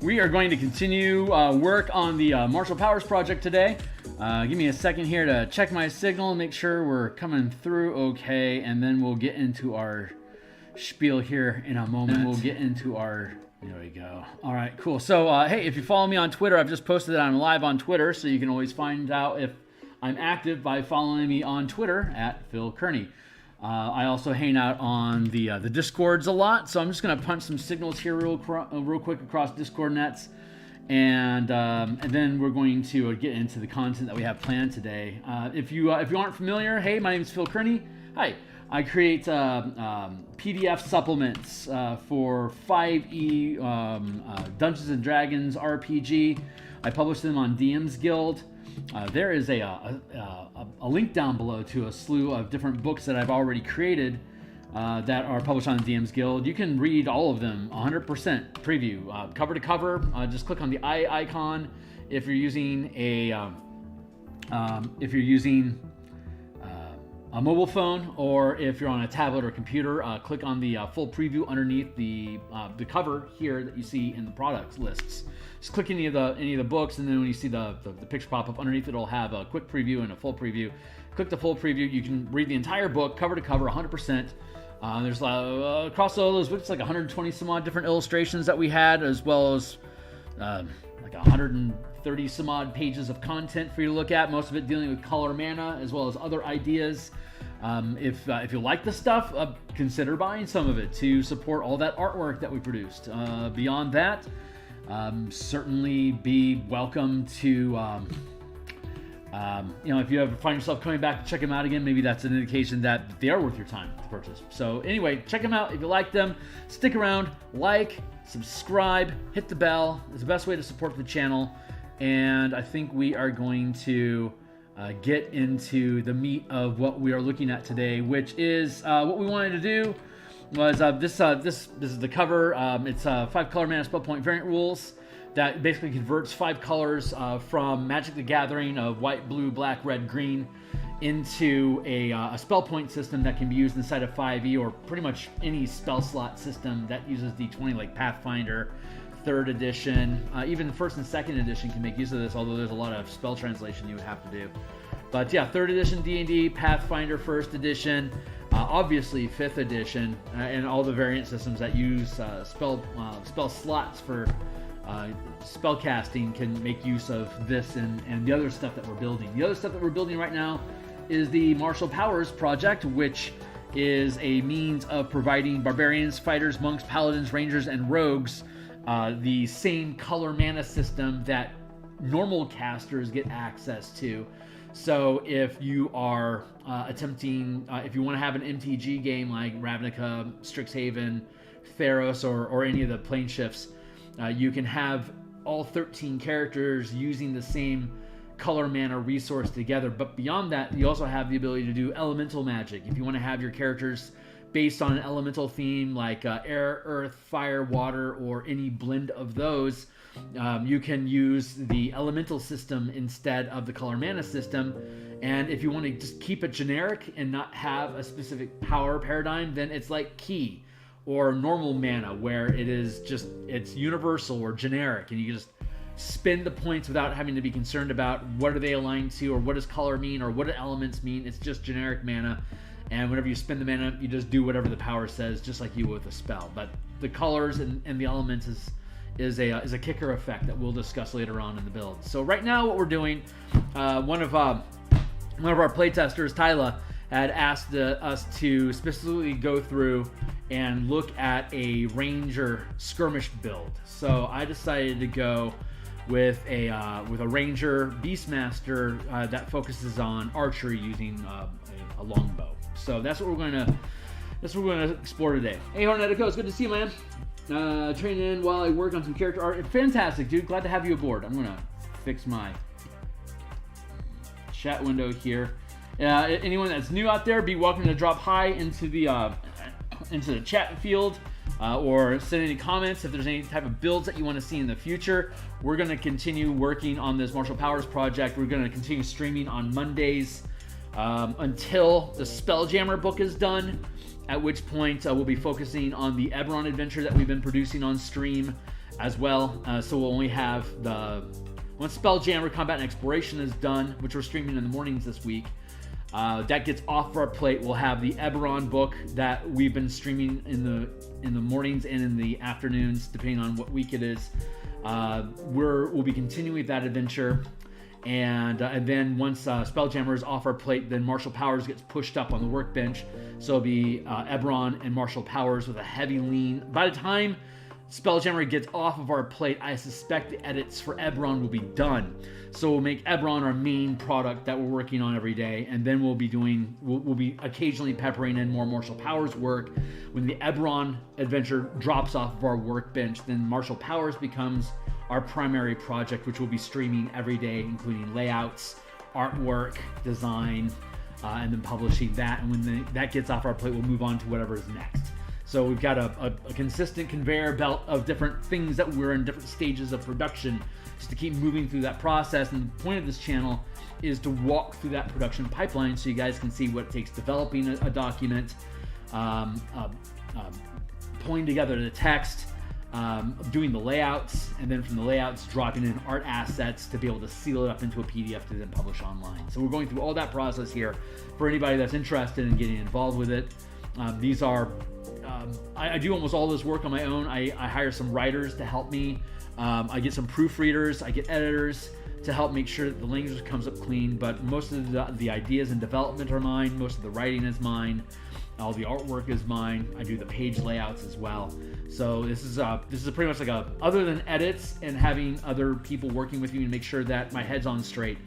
We are going to continue work on the Martial Powers project today. Give me a second here to check my signal and make sure we're coming through okay, and then we'll get into our spiel here in a moment. There we go. All right, cool. So, hey, if you follow me on Twitter, I've just posted that I'm live on Twitter, so you can always find out if I'm active by following me on Twitter at Phil Kearney. I also hang out on the Discords a lot, so I'm just going to punch some signals here real quick across Discord nets, and then we're going to get into the content that we have planned today. If you aren't familiar, hey, my name is Phil Kearney. Hi. I create PDF supplements for 5e Dungeons and Dragons RPG. I publish them on DMsGuild. There is a link down below to a slew of different books that I've already created that are published on DMsGuild. You can read all of them 100% preview, cover to cover. Just click on the eye icon if you're using a mobile phone, or if you're on a tablet or computer, click on the full preview underneath the cover here that you see in the products lists. Just click any of the books, and then when you see the picture pop up underneath, it'll have a quick preview and a full preview. Click the full preview. You can read the entire book cover to cover 100%. There's across all those books like 120 some odd different illustrations that we had, as well as like 130 some odd pages of content for you to look at, most of it dealing with color mana as well as other ideas. If you like the stuff, consider buying some of it to support all that artwork that we produced. Beyond that, certainly be welcome to if you ever find yourself coming back to check them out again, maybe that's an indication that they are worth your time to purchase. So anyway, check them out if you like them. Stick around, like, subscribe, hit the bell. It's the best way to support the channel. And I think we are going to get into the meat of what we are looking at today, which is what we wanted to do was this is the cover. It's 5 color mana spell point variant rules that basically converts 5 colors from Magic the Gathering of white, blue, black, red, green into a spell point system that can be used inside of 5e or pretty much any spell slot system that uses D20, like Pathfinder, 3rd edition, even 1st and 2nd edition can make use of this, although there's a lot of spell translation you would have to do. But yeah, 3rd edition D&D, Pathfinder 1st edition, obviously 5th edition, and all the variant systems that use spell slots for spell casting can make use of this and the other stuff that we're building. The other stuff that we're building right now is the Martial Powers project, which is a means of providing barbarians, fighters, monks, paladins, rangers, and rogues the same color mana system that normal casters get access to. So if you are attempting, if you want to have an MTG game like Ravnica, Strixhaven, Theros, or any of the plane shifts, you can have all 13 characters using the same color mana resource together. But beyond that, you also have the ability to do elemental magic. If you want to have your characters based on an elemental theme like air, earth, fire, water, or any blend of those, you can use the elemental system instead of the color mana system. And if you want to just keep it generic and not have a specific power paradigm, then it's like key or normal mana, where it's universal or generic, and you can just spend the points without having to be concerned about what are they aligned to, or what does color mean, or what do elements mean. It's just generic mana, and whenever you spend the mana, you just do whatever the power says, just like you would with a spell. But the colors and the elements is a kicker effect that we'll discuss later on in the build. So right now, what we're doing, one of our playtesters, Tyla, had asked us to specifically go through and look at a Ranger Skirmish build. So I decided to go with a Ranger Beastmaster that focuses on archery using a longbow. So that's what we're going to explore today. Hey Hornetico, it's good to see you, man. Training in while I work on some character art. Fantastic, dude. Glad to have you aboard. I'm gonna fix my chat window here. Anyone that's new out there, be welcome to drop hi into the chat field, or send any comments if there's any type of builds that you want to see in the future. We're going to continue working on this Martial Powers project. We're going to continue streaming on Mondays until the Spelljammer book is done, at which point we'll be focusing on the Eberron adventure that we've been producing on stream. as well. So we'll only have once Spelljammer Combat and Exploration is done, which we're streaming in the mornings this week, that gets off our plate. We'll have the Eberron book that we've been streaming in the mornings and in the afternoons, depending on what week it is. We'll be continuing that adventure. And then once Spelljammer is off our plate, then Martial Powers gets pushed up on the workbench. So it'll be Eberron and Martial Powers with a heavy lean. By the time Spelljammer gets off of our plate, I suspect the edits for Eberron will be done. So we'll make Eberron our main product that we're working on every day, and then we'll be occasionally peppering in more Martial Powers work. When the Eberron adventure drops off of our workbench, then Martial Powers becomes our primary project, which we'll be streaming every day, including layouts, artwork, design, and then publishing that. And when that gets off our plate, we'll move on to whatever is next. So we've got a consistent conveyor belt of different things that we're in different stages of production, just to keep moving through that process. And the point of this channel is to walk through that production pipeline so you guys can see what it takes developing a document, pulling together the text, doing the layouts, and then from the layouts dropping in art assets to be able to seal it up into a PDF to then publish online. So we're going through all that process here for anybody that's interested in getting involved with it. These are I do almost all this work on my own. I hire some writers to help me. I get some proofreaders, I get editors to help make sure that the language comes up clean, but most of the ideas and development are mine. Most of the writing is mine. All the artwork is mine. I do the page layouts as well. So this is pretty much like other than edits and having other people working with me to make sure that my head's on straight,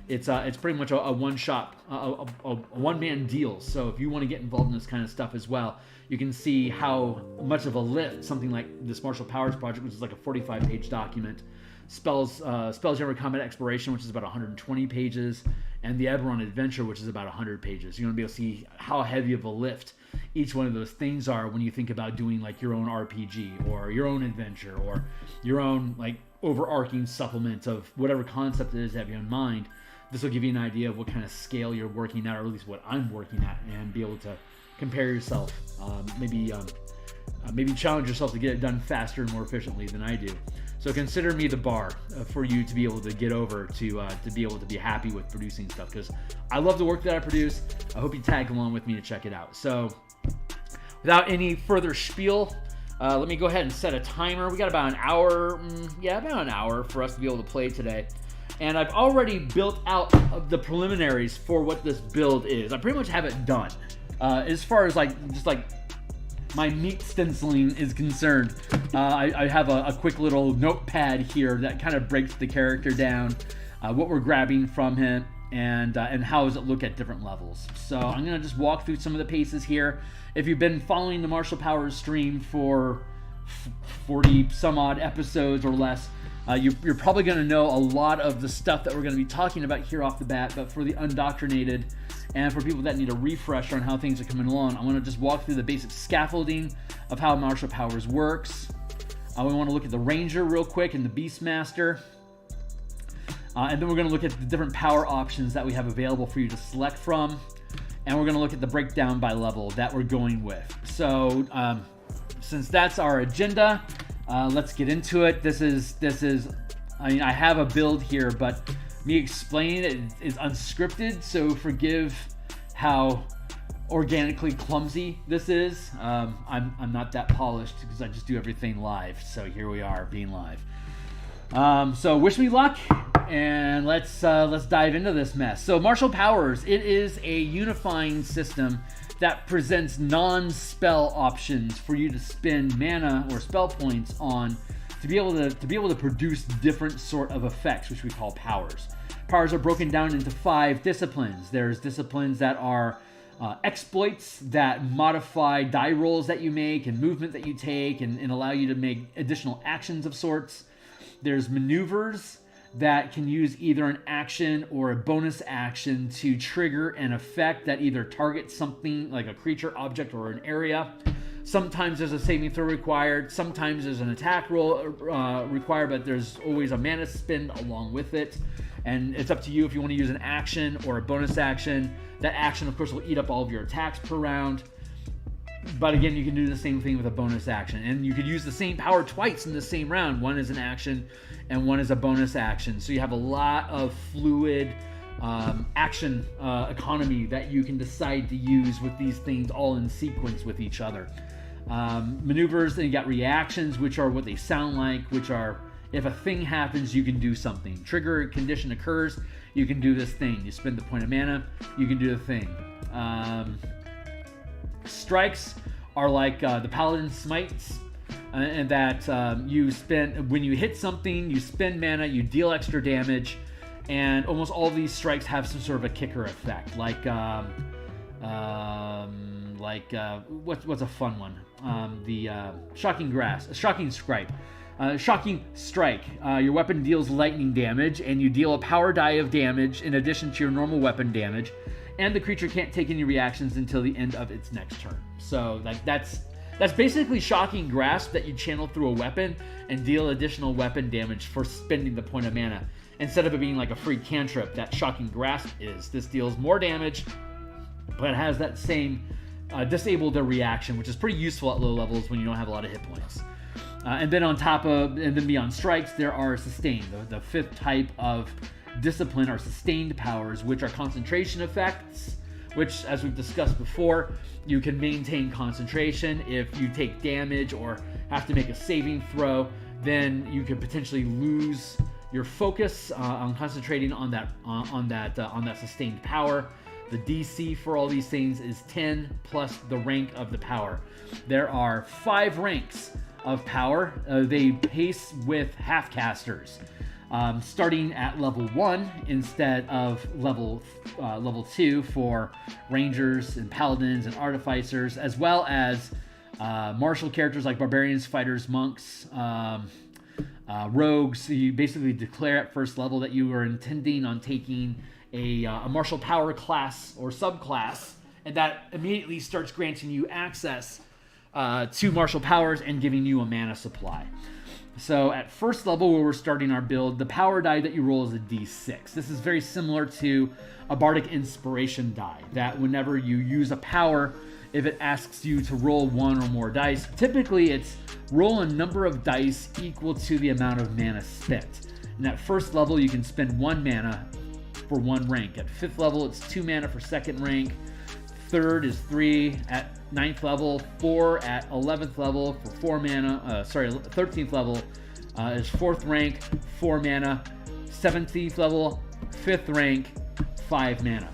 it's pretty much a one-shop, a one-man deal. So if you want to get involved in this kind of stuff as well, you can see how much of a lift something like this Martial Powers project, which is like a 45-page document, Spelljammer Combat Exploration, which is about 120 pages, and the Eberron Adventure, which is about 100 pages. You're going to be able to see how heavy of a lift each one of those things are when you think about doing like your own RPG or your own adventure or your own like overarching supplement of whatever concept it is that you have in mind. This will give you an idea of what kind of scale you're working at, or at least what I'm working at, and be able to compare yourself. Maybe challenge yourself to get it done faster and more efficiently than I do. So consider me the bar for you to be able to get over to be able to be happy with producing stuff, because I love the work that I produce. I hope you tag along with me to check it out. So without any further spiel, let me go ahead and set a timer. We got about an hour, about an hour for us to be able to play today. And I've already built out the preliminaries for what this build is. I pretty much have it done. As far as just my meat stenciling is concerned, I have a quick little notepad here that kind of breaks the character down, what we're grabbing from him, and how does it look at different levels. So I'm going to just walk through some of the paces here. If you've been following the Martial Powers stream for 40 some odd episodes or less, you're probably going to know a lot of the stuff that we're going to be talking about here off the bat. But for the undoctrinated and for people that need a refresher on how things are coming along, I want to just walk through the basic scaffolding of how Martial Powers works. We want to look at the Ranger real quick and the Beastmaster. And then we're going to look at the different power options that we have available for you to select from. And we're going to look at the breakdown by level that we're going with. So since that's our agenda, let's get into it. This is I have a build here, but me explaining it is unscripted, so forgive how organically clumsy this is. I'm not that polished because I just do everything live. So here we are, being live. So wish me luck, and let's dive into this mess. So Martial Powers, it is a unifying system that presents non-spell options for you to spend mana or spell points on to be able to produce different sort of effects, which we call powers. Powers are broken down into 5 disciplines. There's disciplines that are exploits that modify die rolls that you make and movement that you take and allow you to make additional actions of sorts. There's maneuvers that can use either an action or a bonus action to trigger an effect that either targets something like a creature, object, or an area. Sometimes there's a saving throw required. Sometimes there's an attack roll required, but there's always a mana spend along with it. And it's up to you if you want to use an action or a bonus action. That action, of course, will eat up all of your attacks per round. But again, you can do the same thing with a bonus action. And you could use the same power twice in the same round. One is an action and one is a bonus action. So you have a lot of fluid action economy that you can decide to use with these things all in sequence with each other. Maneuvers, then you got reactions, which are what they sound like, which are if a thing happens, you can do something. Trigger condition occurs, you can do this thing. You spend the point of mana, you can do the thing. Strikes are like the Paladin Smites, and that you spend, when you hit something, you spend mana, you deal extra damage, and almost all of these strikes have some sort of a kicker effect, like what's a fun one? The Shocking Strike. Your weapon deals lightning damage, and you deal a power die of damage in addition to your normal weapon damage, and the creature can't take any reactions until the end of its next turn. So that's basically Shocking Grasp that you channel through a weapon and deal additional weapon damage for spending the point of mana. Instead of it being like a free cantrip that Shocking Grasp is, this deals more damage, but it has that same disable the reaction, which is pretty useful at low levels when you don't have a lot of hit points. And then beyond strikes, there are sustain. The fifth type of discipline are sustained powers, which are concentration effects, which, as we've discussed before, you can maintain concentration. If you take damage or have to make a saving throw, then you could potentially lose your focus on concentrating on that sustained power. The DC for all these things is 10 plus the rank of the power. There are 5 ranks of power. They pace with half-casters, starting at level 1 instead of level 2 for rangers and paladins and artificers, as well as martial characters like barbarians, fighters, monks, rogues. So you basically declare at first level that you are intending on taking a martial power class or subclass, and that immediately starts granting you access to martial powers and giving you a mana supply. So at first level, where we're starting our build, the power die that you roll is a d6. This is very similar to a bardic inspiration die, that whenever you use a power, if it asks you to roll 1 or more dice, typically it's roll a number of dice equal to the amount of mana spent. And at first level, you can spend 1 mana for 1 rank. At 5th level, it's 2 mana for 2nd rank. 3rd is 3 at 9th level. 4 at 11th level for 4 mana. 13th level is 4th rank, 4 mana. 17th level, 5th rank, 5 mana.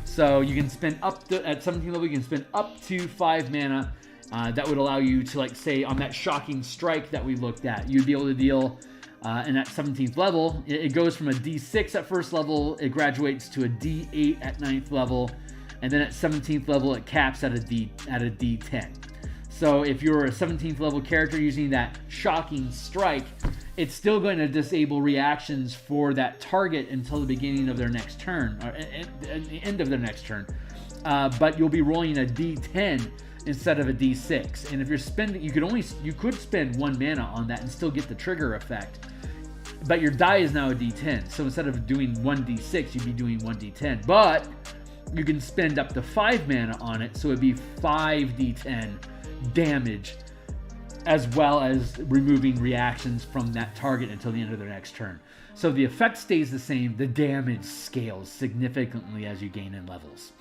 So you can spend at 17th level, you can spend up to 5 mana. That would allow you to, like, say, on that Shocking Strike that we looked at, you'd be able to deal. And at 17th level, it goes from a D6 at first level, it graduates to a D8 at 9th level, and then at 17th level, it caps at a D10. So if you're a 17th level character using that Shocking Strike, it's still going to disable reactions for that target until the beginning of their next turn, or at the end of their next turn. But you'll be rolling a D10 instead of a D6. And if you're spending, you could spend 1 mana on that and still get the trigger effect. But your die is now a D10. So instead of doing 1D6, you'd be doing 1D10. But you can spend up to 5 mana on it, so it'd be 5D10 damage, as well as removing reactions from that target until the end of their next turn. So the effect stays the same, the damage scales significantly as you gain in levels.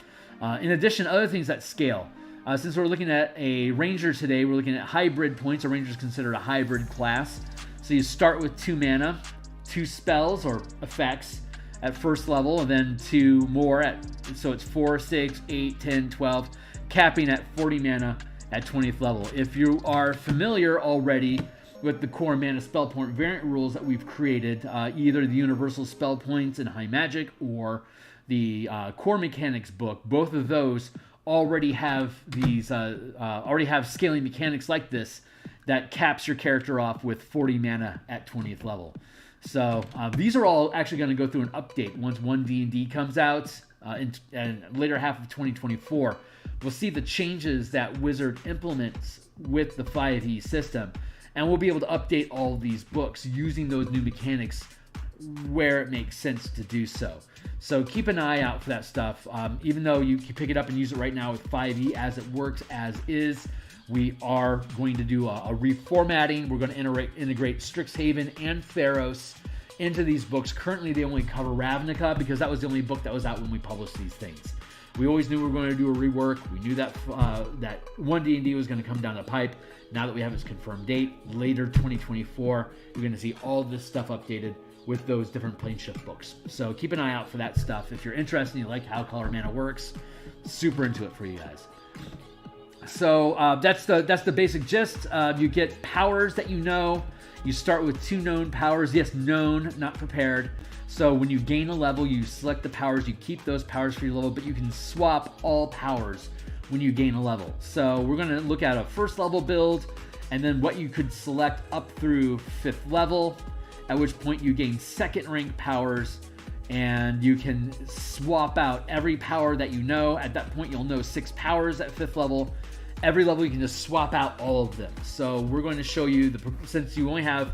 In addition, other things that scale. Since we're looking at a ranger today, we're looking at hybrid points. A ranger is considered a hybrid class. So you start with 2 mana, 2 spells or effects at first level, and then 2 more so it's 4, 6, 8, 10, 12, capping at 40 mana at 20th level. If you are familiar already with the core mana spell point variant rules that we've created, either the universal spell points in high magic or the core mechanics book, both of those already have scaling mechanics like this that caps your character off with 40 mana at 20th level. So these are all actually going to go through an update once 1D&D comes out in later half of 2024. We'll see the changes that Wizard implements with the 5e system, and we'll be able to update all of these books using those new mechanics where it makes sense to do so. So keep an eye out for that stuff. Even though you can pick it up and use it right now with 5e as it works as is, we are going to do a reformatting. We're going to integrate Strixhaven and Theros into these books. Currently, they only cover Ravnica because that was the only book that was out when we published these things. We always knew we were going to do a rework. We knew that that 1D&D was going to come down the pipe. Now that we have its confirmed date, later 2024, you're going to see all this stuff updated with those different plane shift books. So keep an eye out for that stuff. If you're interested and you like how Color Mana works, super into it for you guys. So that's the basic gist. You get powers that you know. You start with 2 known powers. Yes, known, not prepared. So when you gain a level, you select the powers. You keep those powers for your level, but you can swap all powers when you gain a level. So we're going to look at a first level build, and then what you could select up through 5th level, at which point you gain 2nd rank powers, and you can swap out every power that you know. At that point, you'll know 6 powers at 5th level. Every level, you can just swap out all of them. So we're going to show you, since you only have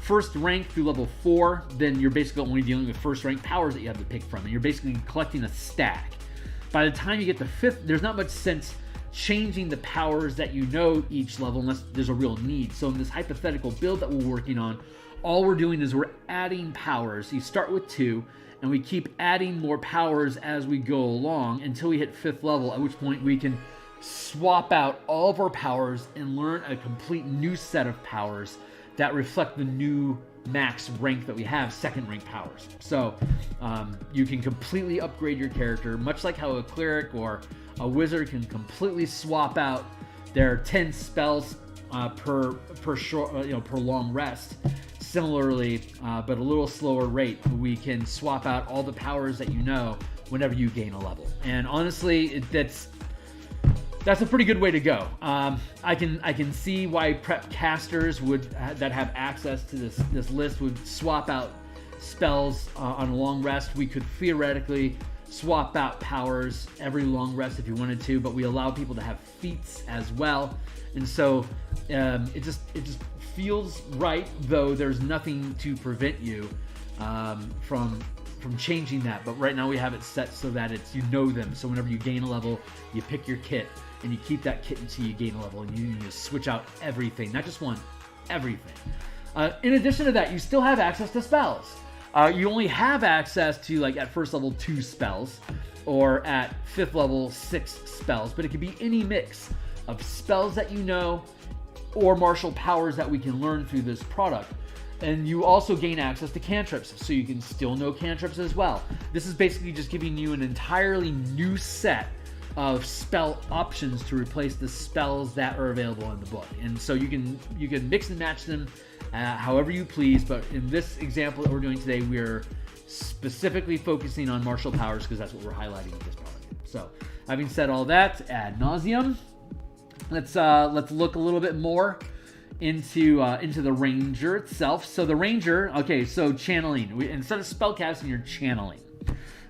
1st rank through level 4, then you're basically only dealing with 1st rank powers that you have to pick from, and you're basically collecting a stack. By the time you get to 5th, there's not much sense changing the powers that you know each level unless there's a real need. So in this hypothetical build that we're working on, all we're doing is we're adding powers. You start with 2, and we keep adding more powers as we go along until we hit 5th level, at which point we can swap out all of our powers and learn a complete new set of powers that reflect the new max rank that we have, 2nd rank powers. So you can completely upgrade your character, much like how a cleric or a wizard can completely swap out their 10 spells per long rest. Similarly, but a little slower rate, we can swap out all the powers that you know whenever you gain a level. And honestly, that's a pretty good way to go. I can see why prep casters that have access to this list would swap out spells on a long rest. We could theoretically swap out powers every long rest if you wanted to, but we allow people to have feats as well, and so it just feels right. Though there's nothing to prevent you from changing that. But right now we have it set so that you know them. So whenever you gain a level, you pick your kit. And you keep that kit until you gain a level, and you just switch out everything, not just one, everything. In addition to that, you still have access to spells. You only have access to, like, at 1st level 2 spells, or at 5th level 6 spells, but it could be any mix of spells that you know, or martial powers that we can learn through this product. And you also gain access to cantrips, so you can still know cantrips as well. This is basically just giving you an entirely new set of spell options to replace the spells that are available in the book. And so you can mix and match them however you please, but in this example that we're doing today, we're specifically focusing on martial powers because that's what we're highlighting with this product. So having said all that ad nauseum, let's look a little bit more into the ranger itself. So the ranger, okay, so channeling. Instead of spellcasting, you're channeling.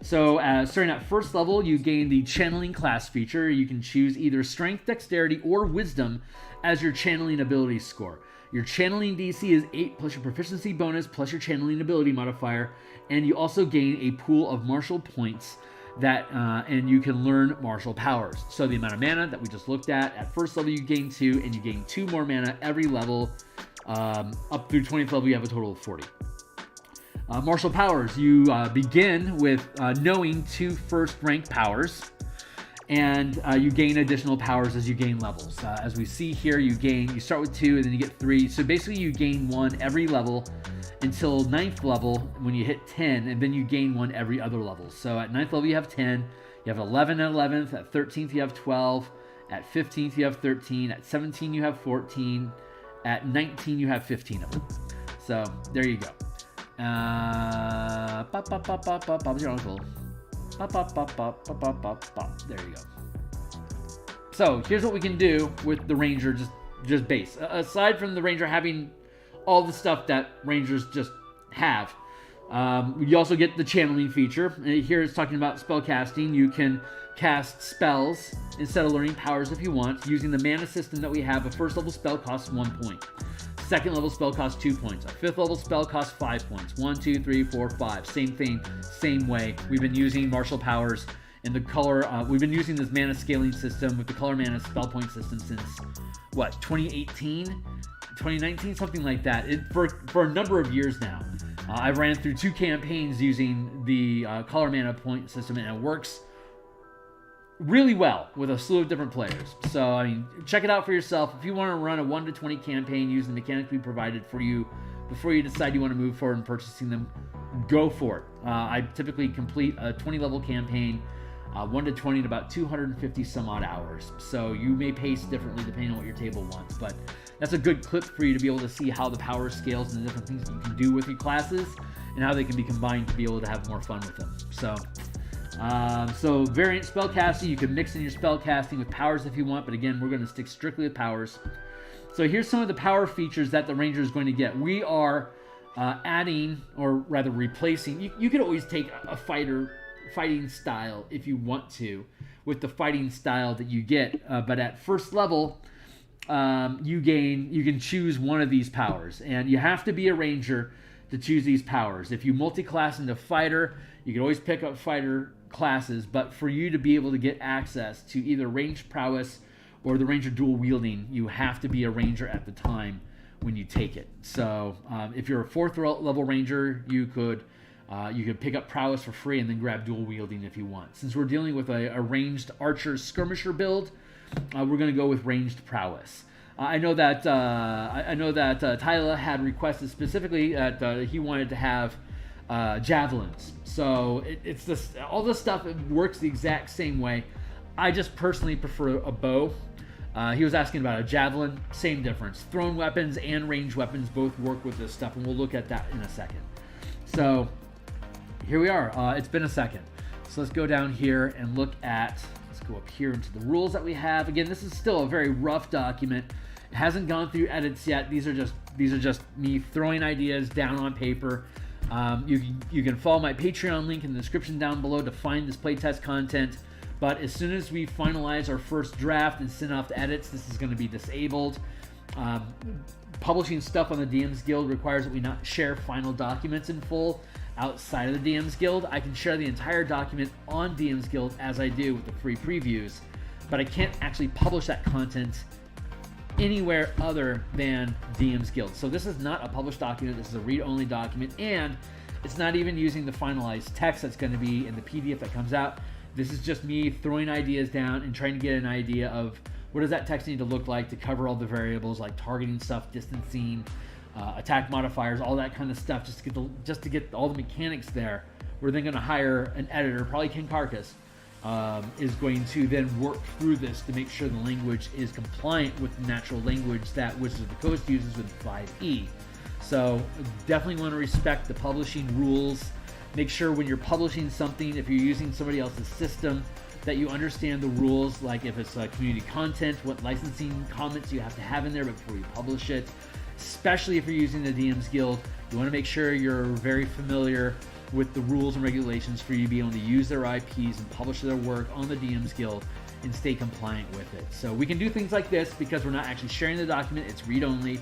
So starting at 1st level, you gain the channeling class feature. You can choose either strength, dexterity, or wisdom as your channeling ability score. Your channeling DC is 8 plus your proficiency bonus plus your channeling ability modifier, and you also gain a pool of martial points that and you can learn martial powers. So the amount of mana that we just looked at 1st level you gain 2, and you gain 2 more mana every level. Up through 20th level you have a total of 40. Martial powers, you begin with knowing 2 1st rank powers, and you gain additional powers as you gain levels. As we see here, you start with 2 and then you get 3. So basically you gain 1 every level until 9th level when you hit 10, and then you gain 1 every other level. So at 9th level you have 10, you have 11 at 11th, at 13th you have 12, at 15th you have 13, at 17 you have 14, at 19 you have 15 of them. So there you go. There you go. So here's what we can do with the ranger, just base. Aside from the ranger having all the stuff that rangers just have, You also get the channeling feature. Here it's talking about spell casting. You can cast spells instead of learning powers if you want. Using the mana system that we have, a first level spell costs 1 point. Second level spell costs 2 points. A fifth level spell costs 5 points. 1, 2, 3, 4, 5. Same thing, same way. We've been using martial powers in the color. We've been using this mana scaling system with the color mana spell point system since, what, 2018? 2019? Something like that. For a number of years now. I ran through 2 campaigns using the color mana point system, and it works really well with a slew of different players. So, I mean, check it out for yourself. If you want to run a 1 to 20 campaign using the mechanics we provided for you before you decide you want to move forward in purchasing them, go for it. I typically complete a 20 level campaign, 1 to 20 in about 250 some odd hours. So you may pace differently depending on what your table wants, but that's a good clip for you to be able to see how the power scales and the different things that you can do with your classes and how they can be combined to be able to have more fun with them. So variant spell casting, you can mix in your spell casting with powers if you want, but again, we're going to stick strictly with powers. So here's some of the power features that the Ranger is going to get. We are adding, or rather replacing, you could always take a fighting style if you want to with the fighting style that you get, but at first level, you can choose one of these powers, and you have to be a Ranger to choose these powers. If you multi-class into fighter, you can always pick up fighter classes, but for you to be able to get access to either ranged prowess or the Ranger dual wielding, you have to be a Ranger at the time when you take it. So if you're a 4th level Ranger, you could pick up prowess for free and then grab dual wielding if you want. Since we're dealing with a ranged archer skirmisher build, we're going to go with ranged prowess. I know that Tyler had requested specifically that he wanted to have javelins. So it's this, all this stuff, it works the exact same way. I just personally prefer a bow. He was asking about a javelin, same difference. Thrown weapons and ranged weapons both work with this stuff, and we'll look at that in a second. So here we are. It's been a second. So let's go down here and look at, let's go up here into the rules that we have. Again, this is still a very rough document. It hasn't gone through edits yet. These are just me throwing ideas down on paper. You can follow my Patreon link in the description down below to find this playtest content. But as soon as we finalize our first draft and send off the edits, this is going to be disabled. Publishing stuff on the DMsGuild requires that we not share final documents in full outside of the DMsGuild. I can share the entire document on DMsGuild as I do with the free previews, but I can't actually publish that content anywhere other than DMsGuild. So this is not a published document. This is a read-only document, and it's not even using the finalized text that's going to be in the PDF that comes out. This is just me throwing ideas down and trying to get an idea of what does that text need to look like to cover all the variables like targeting stuff, distancing, attack modifiers, all that kind of stuff, just to get all the mechanics there. We're then going to hire an editor, probably Ken Carcass, is going to then work through this to make sure the language is compliant with the natural language that Wizards of the Coast uses with 5e. So definitely want to respect the publishing rules. Make sure when you're publishing something, if you're using somebody else's system, that you understand the rules, like if it's community content, what licensing comments you have to have in there before you publish it. Especially if you're using the DMsGuild, you want to make sure you're very familiar with the rules and regulations for you to be able to use their IPs and publish their work on the DMsGuild and stay compliant with it. So we can do things like this because we're not actually sharing the document, it's read-only,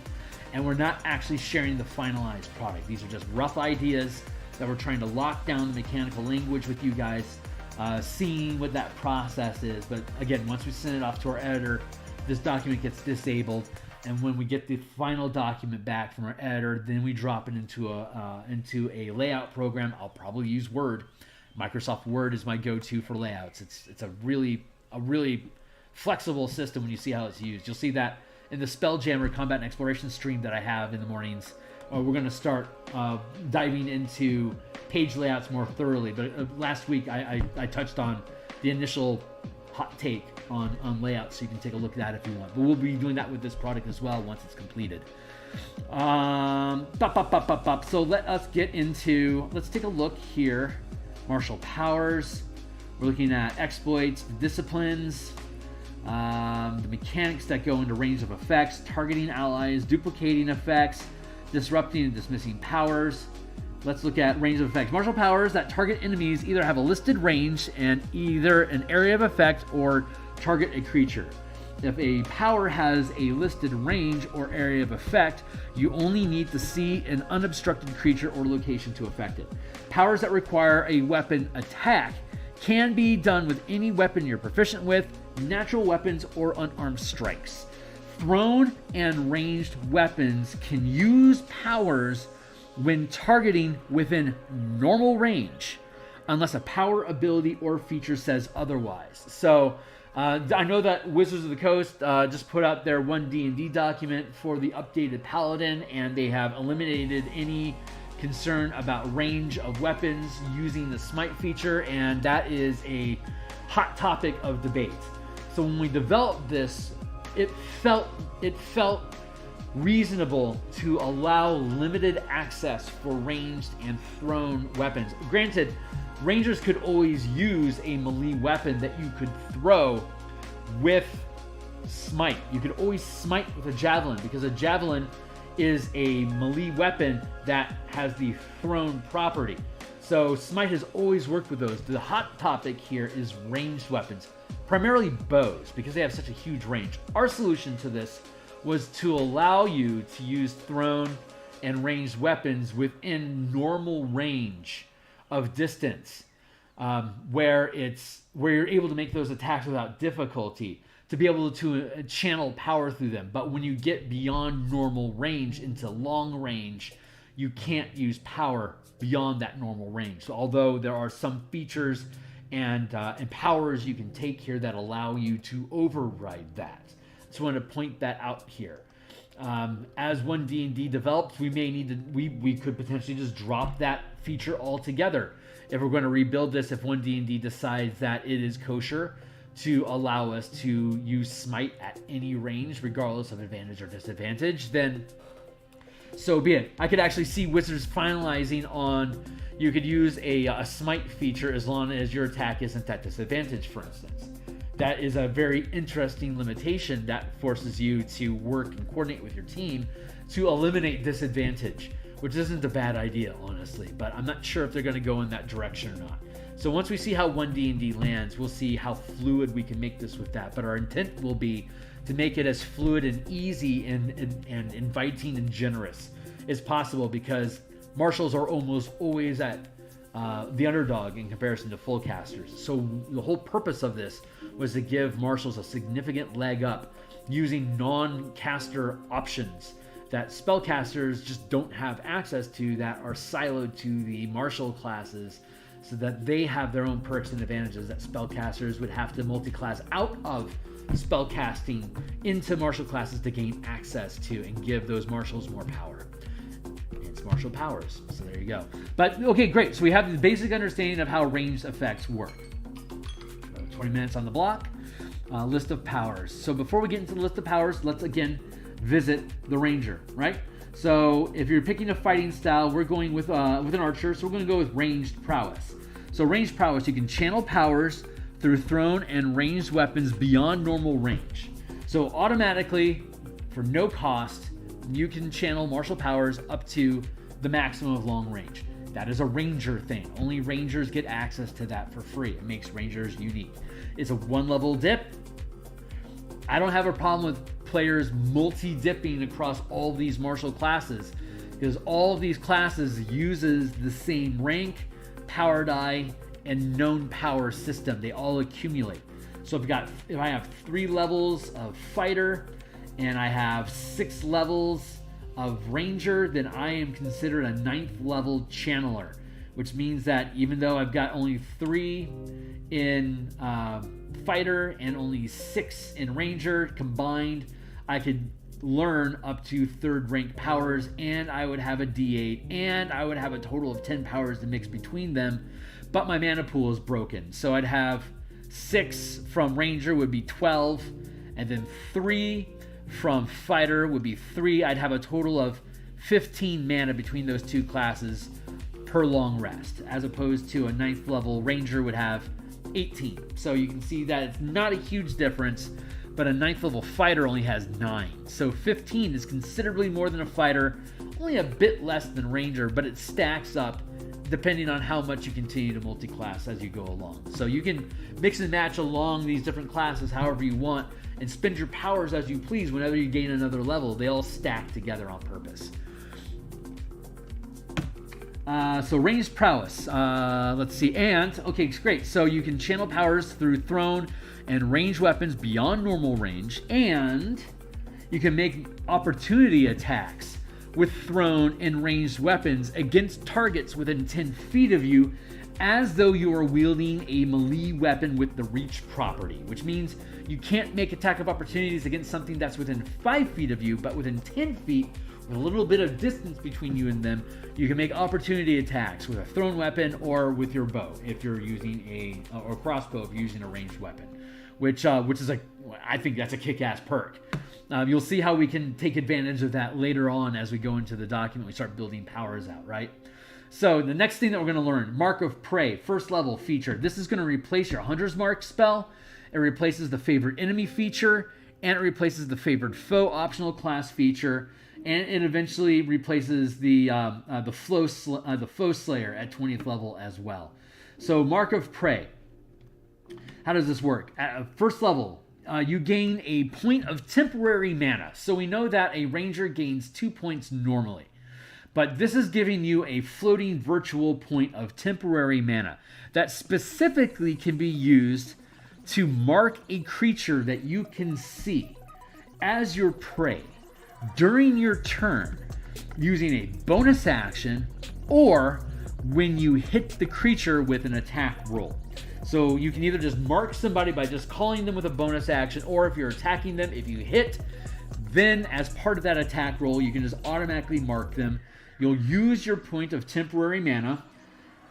and we're not actually sharing the finalized product. These are just rough ideas that we're trying to lock down the mechanical language with you guys, seeing what that process is. But again, once we send it off to our editor, this document gets disabled, and when we get the final document back from our editor, then we drop it into a layout program. I'll probably use Word. Microsoft Word is my go-to for layouts. It's a really flexible system when you see how it's used. You'll see that in the Spelljammer Combat and Exploration stream that I have in the mornings. We're going to start diving into page layouts more thoroughly. But last week I touched on the initial hot take on layouts, so you can take a look at that if you want. But we'll be doing that with this product as well once it's completed. So let's take a look here. Martial powers. We're looking at exploits, disciplines, the mechanics that go into range of effects, targeting allies, duplicating effects, disrupting and dismissing powers, let's look at range of effects. Martial powers that target enemies either have a listed range and either an area of effect or target a creature. If a power has a listed range or area of effect, you only need to see an unobstructed creature or location to affect it. Powers that require a weapon attack can be done with any weapon you're proficient with, natural weapons, or unarmed strikes. Thrown and ranged weapons can use powers when targeting within normal range, unless a power, ability, or feature says otherwise. So, I know that Wizards of the Coast just put out their 1D&D document for the updated Paladin, and they have eliminated any concern about range of weapons using the smite feature, and that is a hot topic of debate. So when we developed this, it felt reasonable to allow limited access for ranged and thrown weapons. Granted, Rangers could always use a melee weapon that you could throw with smite. You could always smite with a javelin, because a javelin is a melee weapon that has the thrown property. So smite has always worked with those. The hot topic here is ranged weapons, primarily bows, because they have such a huge range. Our solution to this was to allow you to use thrown and ranged weapons within normal range of distance, where you're able to make those attacks without difficulty, to be able to channel power through them. But when you get beyond normal range into long range, you can't use power beyond that normal range. So although there are some features and powers you can take here that allow you to override that. Just want to point that out here. As 1D&D develops, we may need to, we could potentially just drop that feature altogether if we're going to rebuild this. If 1D&D decides that it is kosher to allow us to use smite at any range, regardless of advantage or disadvantage, then so be it. I could actually see Wizards finalizing on, you could use a smite feature as long as your attack isn't at disadvantage, for instance. That is a very interesting limitation that forces you to work and coordinate with your team to eliminate disadvantage, which isn't a bad idea, honestly, but I'm not sure if they're going to go in that direction or not. So once we see how 1D&D lands, we'll see how fluid we can make this with that. But our intent will be to make it as fluid and easy and inviting and generous as possible, because martials are almost always at the underdog in comparison to full casters. So the whole purpose of this was to give martials a significant leg up using non-caster options that spellcasters just don't have access to, that are siloed to the martial classes, so that they have their own perks and advantages that spellcasters would have to multi-class out of spellcasting into martial classes to gain access to and give those martials more power. It's martial powers, so there you go. But okay, great. So we have the basic understanding of how ranged effects work. 20 minutes on the block. List of powers. So before we get into the list of powers, let's again visit the ranger, right? So if you're picking a fighting style, we're going with an archer, so we're going to go with ranged prowess. So ranged prowess, you can channel powers through thrown and ranged weapons beyond normal range. So automatically, for no cost, you can channel martial powers up to the maximum of long range. That is a ranger thing. Only rangers get access to that for free. It makes rangers unique. It's a one-level dip. I don't have a problem with players multi-dipping across all these martial classes, because all of these classes uses the same rank, power die, and known power system. They all accumulate. So if I have 3 levels of fighter and I have 6 levels of ranger, then I am considered a 9th level channeler, which means that even though I've got only 3 in fighter and only 6 in ranger combined, I could learn up to 3rd rank powers, and I would have a D8, and I would have a total of 10 powers to mix between them, but my mana pool is broken. So I'd have 6 from ranger would be 12, and then 3 from fighter would be 3. I'd have a total of 15 mana between those 2 classes per long rest, as opposed to a 9th level ranger would have 18. So you can see that it's not a huge difference, but a 9th level fighter only has 9. So 15 is considerably more than a fighter, only a bit less than Ranger, but it stacks up depending on how much you continue to multi-class as you go along. So you can mix and match along these different classes however you want and spend your powers as you please whenever you gain another level. They all stack together on purpose. So ranged prowess, let's see, and, okay, great. So you can channel powers through thrown and ranged weapons beyond normal range, and you can make opportunity attacks with thrown and ranged weapons against targets within 10 feet of you, as though you are wielding a melee weapon with the reach property, which means you can't make attack of opportunities against something that's within 5 feet of you, but within 10 feet, with a little bit of distance between you and them, you can make opportunity attacks with a thrown weapon or with your bow if you're using or crossbow if you're using a ranged weapon, which is I think that's a kick-ass perk. You'll see how we can take advantage of that later on as we go into the document. We start building powers out, right? So the next thing that we're going to learn, Mark of Prey, first level feature. This is going to replace your Hunter's Mark spell. It replaces the favored enemy feature, and it replaces the favored foe optional class feature, and it eventually replaces the foe slayer at 20th level as well. So Mark of Prey. How does this work? At first level, you gain a point of temporary mana. So we know that a ranger gains 2 points normally. But this is giving you a floating virtual point of temporary mana that specifically can be used to mark a creature that you can see as your prey during your turn using a bonus action or when you hit the creature with an attack roll. So you can either just mark somebody by just calling them with a bonus action, or if you're attacking them, if you hit, then as part of that attack roll, you can just automatically mark them. You'll use your point of temporary mana,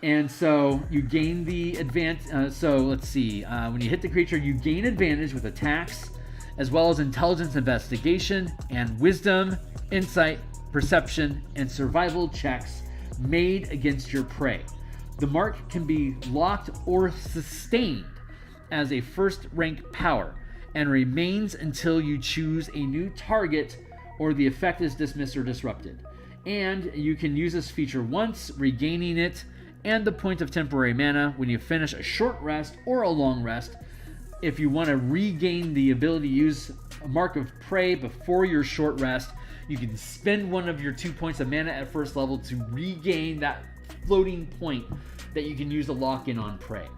and so you gain the advantage. So let's see, when you hit the creature, you gain advantage with attacks, as well as intelligence, investigation, and wisdom, insight, perception, and survival checks made against your prey. The mark can be locked or sustained as a first rank power and remains until you choose a new target or the effect is dismissed or disrupted. And you can use this feature once, regaining it and the point of temporary mana when you finish a short rest or a long rest. If you want to regain the ability to use a Mark of Prey before your short rest, you can spend one of your 2 points of mana at first level to regain that floating point that you can use to lock in on prey.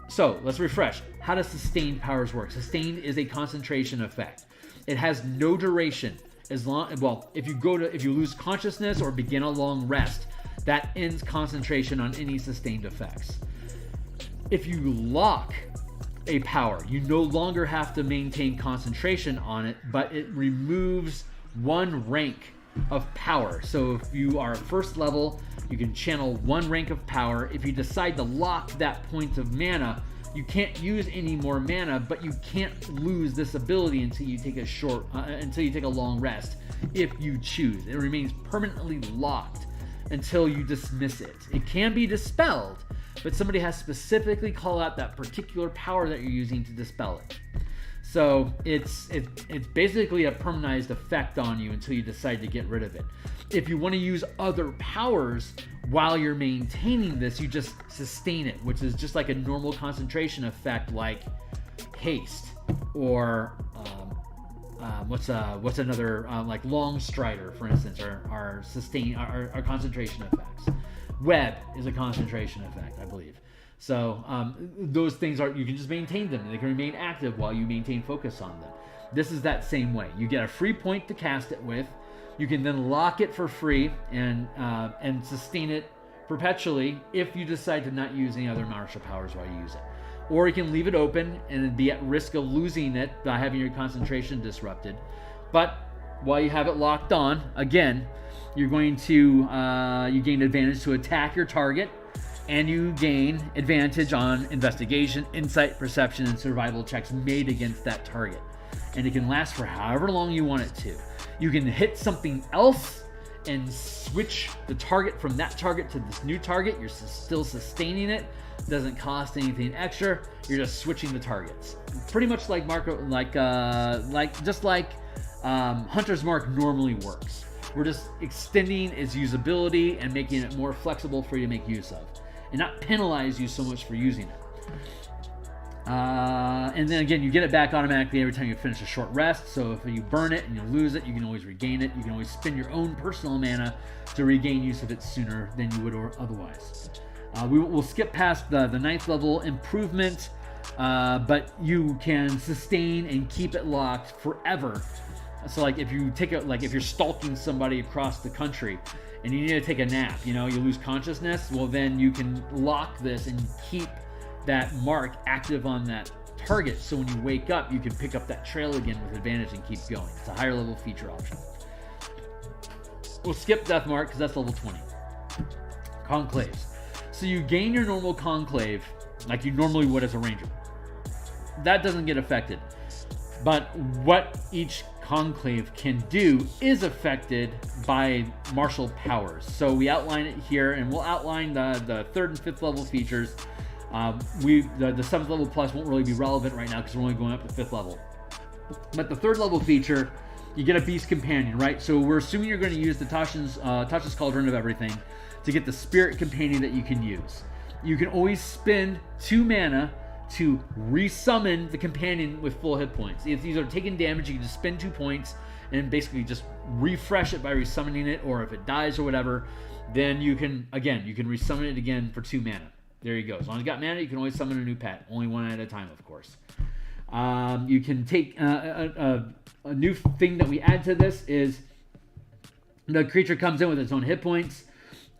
So let's refresh. How does sustained powers work? Sustained is a concentration effect. It has no duration. If you lose consciousness or begin a long rest, that ends concentration on any sustained effects. If you lock a power, you no longer have to maintain concentration on it, but it removes one rank of power. So if you are first level, you can channel one rank of power. If you decide to lock that point of mana, you can't use any more mana, but you can't lose this ability until you take a long rest. If you choose, it remains permanently locked until you dismiss it. It can be dispelled, but somebody has to specifically call out that particular power that you're using to dispel it. So it's basically a permanentized effect on you until you decide to get rid of it. If you want to use other powers while you're maintaining this, you just sustain it, which is just like a normal concentration effect, like haste or what's another like long strider, for instance, are concentration effects. Web is a concentration effect, I believe. So those things you can just maintain them, and they can remain active while you maintain focus on them. This is that same way. You get a free point to cast it with. You can then lock it for free and sustain it perpetually if you decide to not use any other martial powers while you use it. Or you can leave it open and be at risk of losing it by having your concentration disrupted. But while you have it locked on, again, you're going to you gain advantage to attack your target, and you gain advantage on investigation, insight, perception, and survival checks made against that target. And it can last for however long you want it to. You can hit something else and switch the target from that target to this new target. You're still sustaining it. Doesn't cost anything extra. You're just switching the targets. Pretty much like Hunter's Mark normally works. We're just extending its usability and making it more flexible for you to make use of, and not penalize you so much for using it. And then again, you get it back automatically every time you finish a short rest. So if you burn it and you lose it, you can always regain it. You can always spend your own personal mana to regain use of it sooner than you would otherwise. We'll skip past the 9th level improvement, but you can sustain and keep it locked forever. So like if you take if you're stalking somebody across the country and you need to take a nap, you lose consciousness, well then you can lock this and keep that mark active on that target, so when you wake up you can pick up that trail again with advantage and keep going. It's a higher level feature option. We'll skip Death Mark because that's level 20. Conclaves. So you gain your normal conclave like you normally would as a ranger. That doesn't get affected, but what each conclave can do is affected by martial powers. So we outline it here, and we'll outline the 3rd and 5th level features. The 7th level plus won't really be relevant right now because we're only going up to 5th level. But the 3rd level feature, you get a beast companion, right? So we're assuming you're going to use the Tasha's Cauldron of Everything to get the spirit companion that you can use. You can always spend 2 mana to resummon the companion with full hit points. If these are taking damage, you can just spend 2 points and basically just refresh it by resummoning it, or if it dies or whatever, then you can resummon it again for 2 mana. There you go. As long as you got mana, you can always summon a new pet. Only one at a time, of course. You can take a new thing that we add to this is the creature comes in with its own hit points.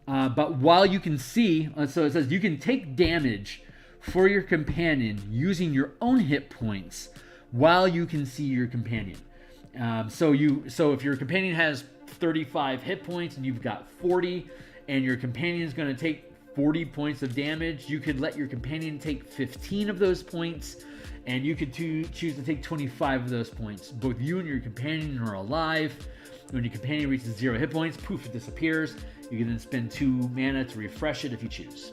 But while you can see, so it says you can take damage for your companion using your own hit points while you can see your companion. So if your companion has 35 hit points and you've got 40, and your companion is going to take 40 points of damage, you could let your companion take 15 of those points, and you could choose to take 25 of those points. Both you and your companion are alive. When your companion reaches 0 hit points, poof, it disappears. You can then spend 2 mana to refresh it if you choose.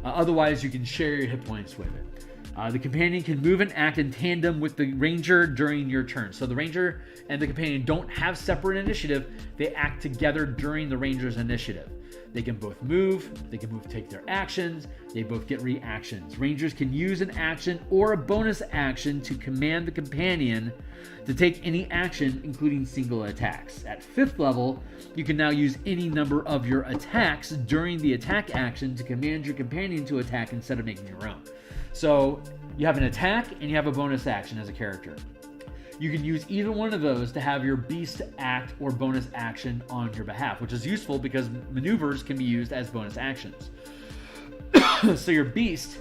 Otherwise, you can share your hit points with it. The companion can move and act in tandem with the ranger during your turn. So the ranger and the companion don't have separate initiative. They act together during the ranger's initiative. They can both move, they can both take their actions, they both get reactions. Rangers can use an action or a bonus action to command the companion to take any action, including single attacks. At 5th level, you can now use any number of your attacks during the attack action to command your companion to attack instead of making your own. So you have an attack and you have a bonus action as a character. You can use either one of those to have your beast act or bonus action on your behalf, which is useful because maneuvers can be used as bonus actions. So your beast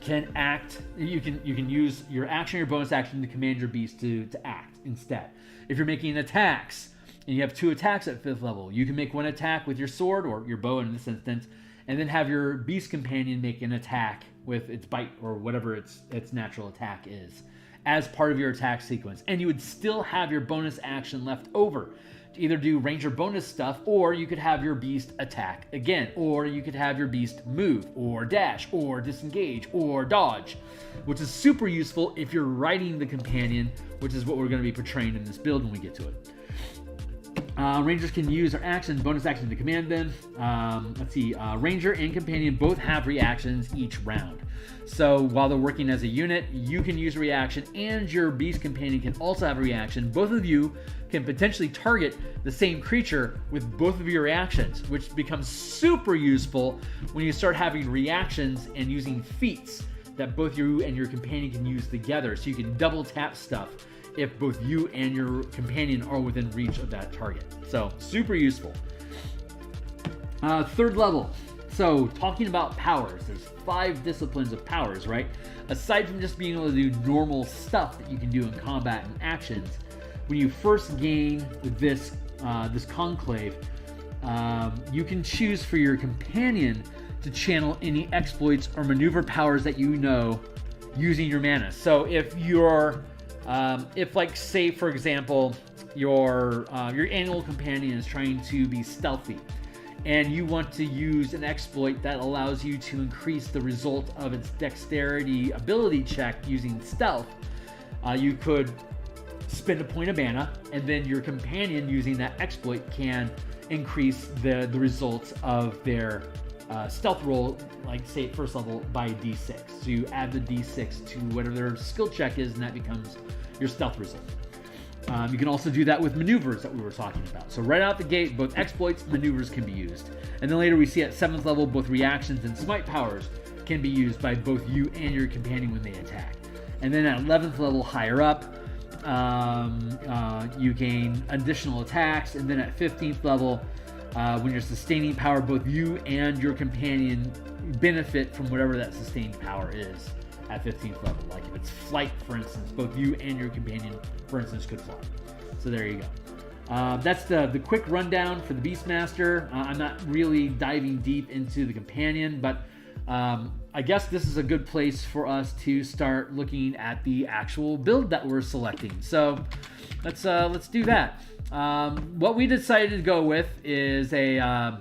can act, you can use your action or your bonus action to command your beast to act instead. If you're making attacks and you have 2 attacks at 5th level, you can make 1 attack with your sword or your bow in this instance, and then have your beast companion make an attack with its bite or whatever its natural attack is as part of your attack sequence. And you would still have your bonus action left over to either do ranger bonus stuff, or you could have your beast attack again, or you could have your beast move or dash or disengage or dodge, which is super useful if you're riding the companion, which is what we're going to be portraying in this build when we get to it. Rangers can use their action, bonus action to command them. Ranger and companion both have reactions each round. So while they're working as a unit, you can use a reaction, and your beast companion can also have a reaction. Both of you can potentially target the same creature with both of your reactions, which becomes super useful when you start having reactions and using feats that both you and your companion can use together. So you can double tap stuff if both you and your companion are within reach of that target. So super useful. 3rd level. So talking about powers, there's 5 disciplines of powers, right? Aside from just being able to do normal stuff that you can do in combat and actions, when you first gain this conclave, you can choose for your companion to channel any exploits or maneuver powers that you know using your mana. So if you're like, say for example, your annual companion is trying to be stealthy, and you want to use an exploit that allows you to increase the result of its dexterity ability check using stealth, you could spend a point of mana, and then your companion using that exploit can increase the results of their stealth roll, like say at first level, by d6. So you add the d6 to whatever their skill check is, and that becomes your stealth result. You can also do that with maneuvers that we were talking about. So right out the gate, both exploits and maneuvers can be used. And then later we see at 7th level, both reactions and smite powers can be used by both you and your companion when they attack. And then at 11th level, higher up, you gain additional attacks. And then at 15th level, when you're sustaining power, both you and your companion benefit from whatever that sustained power is at 15th level. Like if it's flight, for instance, both you and your companion, for instance, could fly. So there you go. That's the quick rundown for the Beastmaster. I'm not really diving deep into the companion, but I guess this is a good place for us to start looking at the actual build that we're selecting. So let's do that. What we decided to go with is a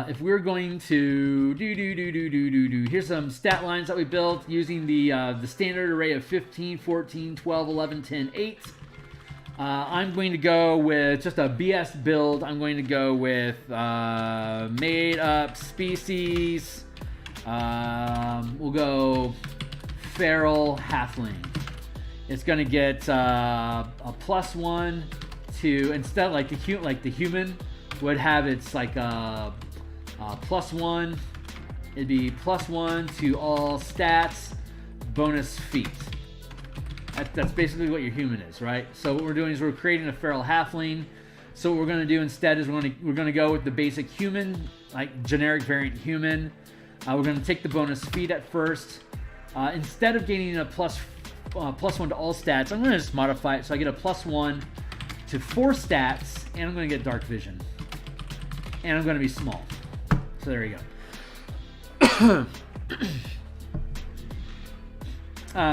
if we're going to here's some stat lines that we built using the standard array of 15, 14, 12, 11, 10, 8. I'm going to go with just a BS build. I'm going to go with made up species. We'll go feral halfling. It's going to get a +1 to, instead like the human would have its like a +1. It'd be +1 to all stats, bonus feat. That's basically what your human is, right? So what we're doing is we're creating a feral halfling. So what we're going to do instead is we're going to go with the basic human, like generic variant human. We're going to take the bonus feat at first. Instead of gaining a +1 to all stats, I'm going to just modify it so I get a +1 to 4 stats, and I'm going to get dark vision, and I'm going to be small. So there you go.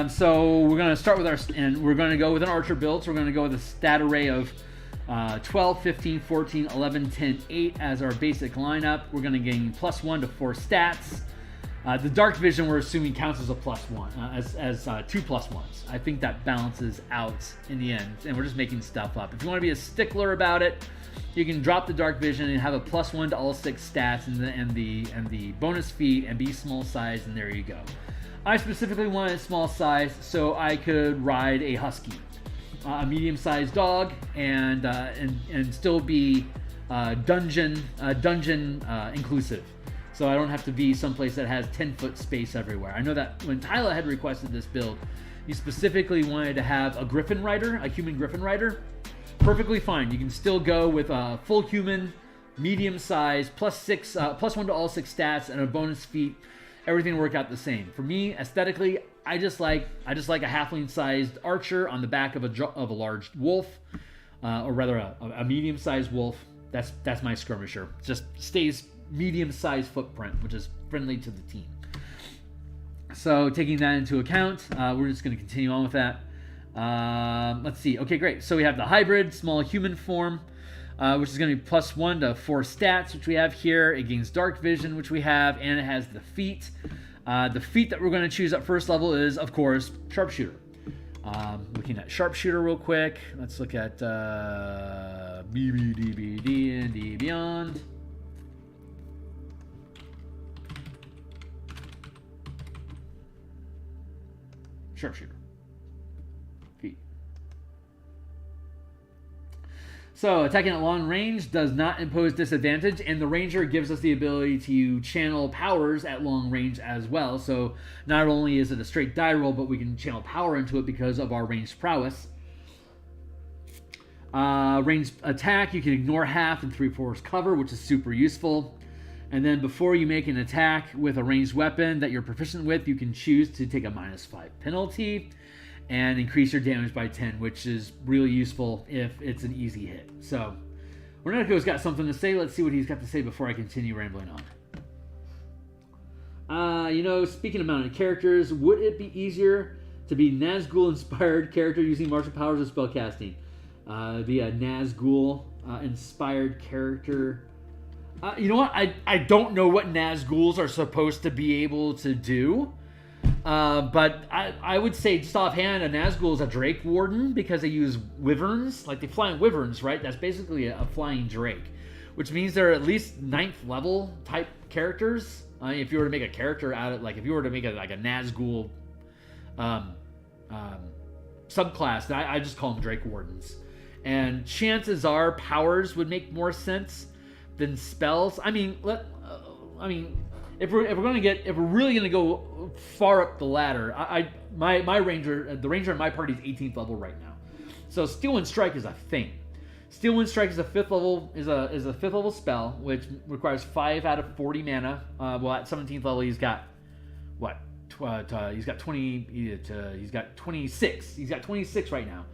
So we're going to start with and we're going to go with an archer build. So we're going to go with a stat array of 12, 15, 14, 11, 10, 8 as our basic lineup. We're going to gain +1 to 4 stats. The dark vision we're assuming counts as a +1, as 2 +1s. I think that balances out in the end, and we're just making stuff up. If you want to be a stickler about it, you can drop the dark vision and have a +1 to all 6 stats and the bonus feat and be small size, and there you go. I specifically wanted small size so I could ride a husky, a medium-sized dog, and still be dungeon inclusive. So I don't have to be someplace that has 10-foot space everywhere. I know that when Tyler had requested this build, he specifically wanted to have a griffin rider, a human griffin rider. Perfectly fine. You can still go with a full human, medium size, +1 to all 6 stats, and a bonus feat. Everything will work out the same. For me, aesthetically, I just like a halfling-sized archer on the back of a large wolf, or rather a medium-sized wolf. That's my skirmisher. Just stays medium-sized footprint, which is friendly to the team. So taking that into account, we're just going to continue on with that. Let's see. Okay, great. So we have the hybrid small human form, which is going to be +1 to 4 stats, which we have here. It gains dark vision, which we have, and it has the feat. The feat that we're going to choose at first level is, of course, sharpshooter. Looking at sharpshooter real quick. Let's look at BBDBD and D Beyond. Sharpshooter. Feet. So attacking at long range does not impose disadvantage, and the ranger gives us the ability to channel powers at long range as well. So not only is it a straight die roll, but we can channel power into it because of our ranged prowess. Ranged attack, you can ignore half and 3/4 cover, which is super useful. And then before you make an attack with a ranged weapon that you're proficient with, you can choose to take a -5 penalty and increase your damage by 10, which is really useful if it's an easy hit. So, Reneco's got something to say. Let's see what he's got to say before I continue rambling on. Speaking of mounted characters, would it be easier to be Nazgul-inspired character using martial powers or spellcasting? Be a Nazgul-inspired character. You know what? I don't know what Nazguls are supposed to be able to do. But I would say just offhand, a Nazgul is a Drake Warden because they use wyverns. Like, they fly on wyverns, right? That's basically a flying Drake, which means they're at least 9th level type characters. If you were to make a character out of, like, if you were to make a Nazgul subclass, I just call them Drake Wardens. And chances are powers would make more sense than spells. I mean, if we're really gonna go far up the ladder, my ranger, the ranger in my party is 18th level right now. So Steel Wind Strike is a thing. Steel Wind Strike is a 5th level spell, which requires 5 out of 40 mana. Well, at 17th level, he's got what? He's got 20. He's got 26. He's got 26 right now.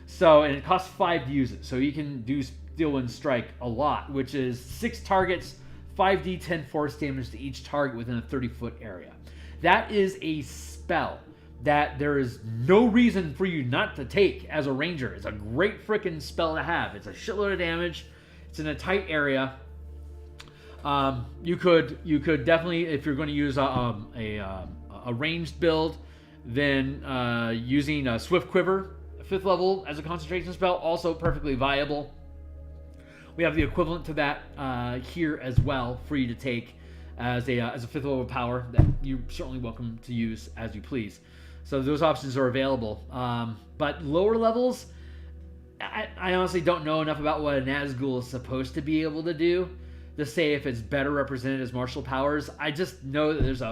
So, and it costs 5 to use it. So you can do Steel Wind Strike a lot, which is 6 targets, 5d10 force damage to each target within a 30-foot area. That is a spell that there is no reason for you not to take as a ranger. It's a great freaking spell to have. It's a shitload of damage. It's in a tight area. You could definitely, if you're going to use a ranged build, then using a Swift Quiver, 5th level, as a concentration spell, also perfectly viable. We have the equivalent to that here as well for you to take as a 5th level power that you're certainly welcome to use as you please. So those options are available. But lower levels, I honestly don't know enough about what a Nazgul is supposed to be able to do to say if it's better represented as martial powers. I just know that there's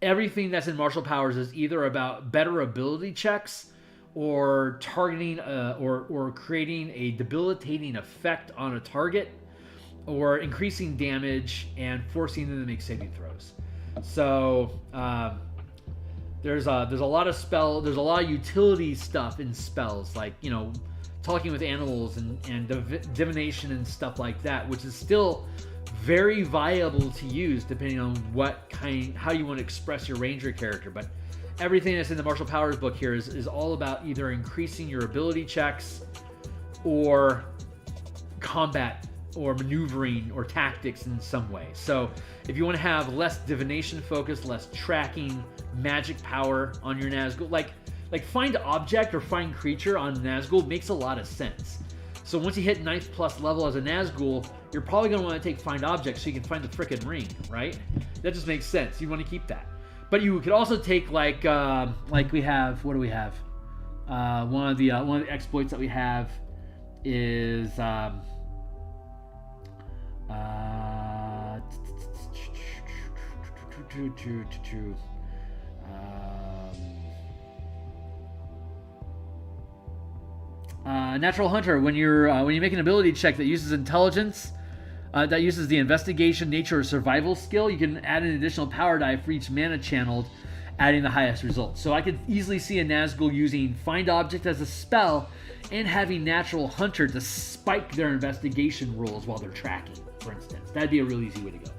everything that's in martial powers is either about better ability checks or targeting or creating a debilitating effect on a target, or increasing damage and forcing them to make saving throws. So there's a lot of utility stuff in spells, like, you know, talking with animals and divination and stuff like that, which is still very viable to use depending on how you want to express your ranger character. But everything that's in the martial powers book here is all about either increasing your ability checks or combat or maneuvering or tactics in some way. So if you want to have less divination focus, less tracking magic power on your Nazgul, like find object or find creature on Nazgul makes a lot of sense. So once you hit 9th plus level as a Nazgul, you're probably going to want to take find object so you can find the frickin' ring, right? That just makes sense. You want to keep that. But you could also take like we have, what do we have? One of the exploits that we have is Natural Hunter. When you make an ability check that uses intelligence, that uses the investigation, nature, or survival skill, you can add an additional power die for each mana channeled, adding the highest result. So I could easily see a Nazgul using Find Object as a spell and having Natural Hunter to spike their investigation rolls while they're tracking, for instance. That'd be a real easy way to go.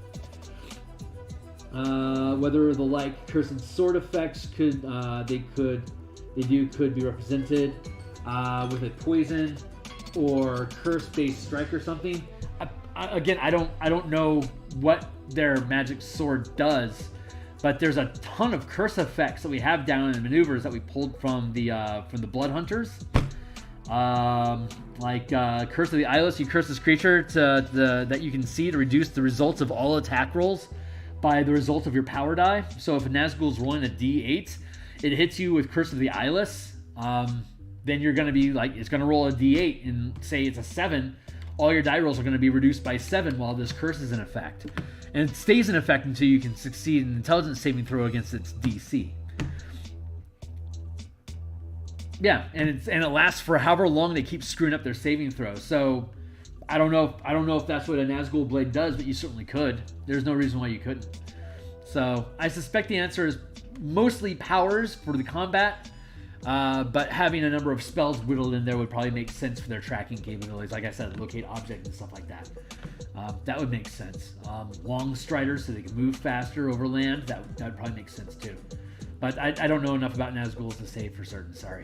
Whether the Cursed Sword effects could be represented with a poison or curse-based strike or something. Again, I don't know what their magic sword does, but there's a ton of curse effects that we have down in the maneuvers that we pulled from the Blood Hunters. Curse of the Eyeless, you curse this creature that you can see to reduce the results of all attack rolls by the result of your power die. So if a Nazgul's rolling a D8, it hits you with Curse of the Eyeless, then you're going to be it's going to roll a D8 and say it's a 7. All your die rolls are going to be reduced by 7 while this curse is in effect. And it stays in effect until you can succeed an intelligence saving throw against its DC. Yeah, and it lasts for however long they keep screwing up their saving throws. So I don't know if that's what a Nazgul blade does, but you certainly could. There's no reason why you couldn't. So I suspect the answer is mostly powers for the combat. But having a number of spells whittled in there would probably make sense for their tracking capabilities. Like I said, locate object and stuff like that. That would make sense. Long striders so they can move faster over land. That would probably make sense too. But I don't know enough about Nazguls to say for certain. Sorry.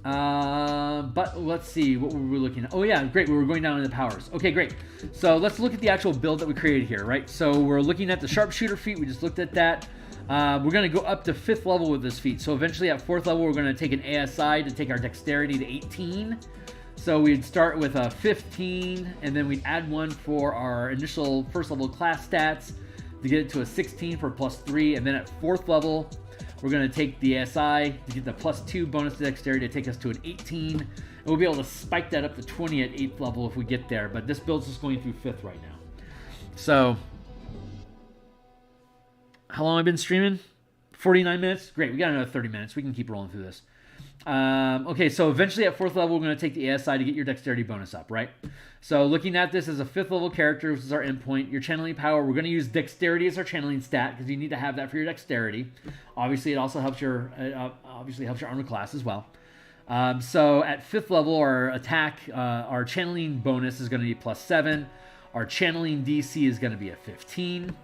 But let's see. What were we looking at? Oh yeah, great. We were going down into powers. Okay, great. So let's look at the actual build that we created here, right? So we're looking at the sharpshooter feat. We just looked at that. We're going to go up to 5th level with this feat. So eventually at 4th level, we're going to take an ASI to take our dexterity to 18. So we'd start with a 15, and then we'd add 1 for our initial 1st level class stats to get it to a 16 for +3. And then at 4th level, we're going to take the ASI to get the +2 bonus to dexterity to take us to an 18. And we'll be able to spike that up to 20 at 8th level if we get there. But this build's just going through 5th right now. So, how long have I been streaming? 49 minutes? Great, we got another 30 minutes. We can keep rolling through this. Okay, so eventually at 4th level, we're going to take the ASI to get your dexterity bonus up, right? So looking at this as a 5th level character, which is our endpoint, your channeling power, we're going to use dexterity as our channeling stat because you need to have that for your dexterity. Obviously, it also helps your armor class as well. So at 5th level, our attack, our channeling bonus is going to be +7. Our channeling DC is going to be a 15.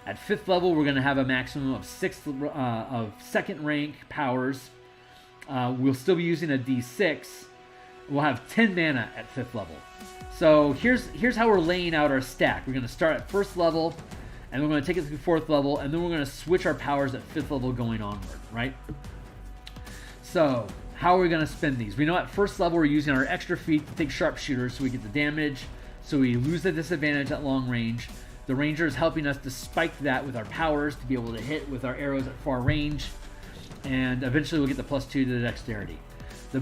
At 5th level, we're going to have a maximum of 2nd rank powers. We'll still be using a D6. We'll have 10 mana at 5th level. So here's how we're laying out our stack. We're going to start at 1st level, and we're going to take it through 4th level, and then we're going to switch our powers at 5th level going onward, right? So how are we going to spend these? We know at 1st level we're using our extra feat to take sharpshooter so we get the damage, so we lose the disadvantage at long range. The ranger is helping us to spike that with our powers to be able to hit with our arrows at far range. And eventually we'll get the +2 to the dexterity. The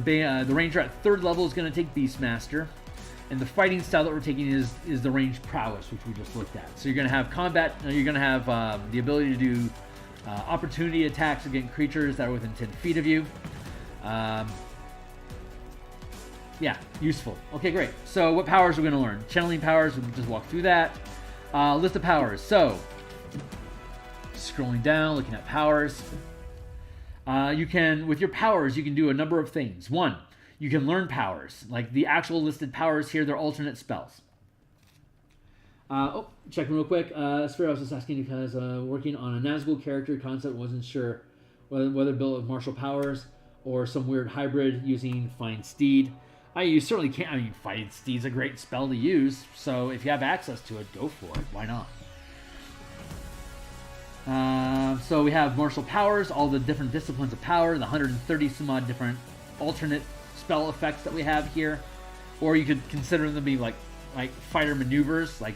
ranger at 3rd level is going to take Beastmaster. And the fighting style that we're taking is the range prowess, which we just looked at. So you're going to have combat, you're going to have the ability to do opportunity attacks against creatures that are within 10 feet of you. Yeah, useful. Okay, great. So what powers are we going to learn? Channeling powers, we can just walk through that. List of powers. So, scrolling down, looking at powers. You can, with your powers, you can do a number of things. 1, you can learn powers. Like the actual listed powers here, they're alternate spells. Checking real quick. Sphere, I was just asking because working on a Nazgul character concept, wasn't sure whether built with martial powers or some weird hybrid using Find Steed. You certainly can't. I mean, Find Steed's a great spell to use, so if you have access to it, go for it. Why not? So we have martial powers, all the different disciplines of power, the 130 some odd different alternate spell effects that we have here, or you could consider them to be like fighter maneuvers, like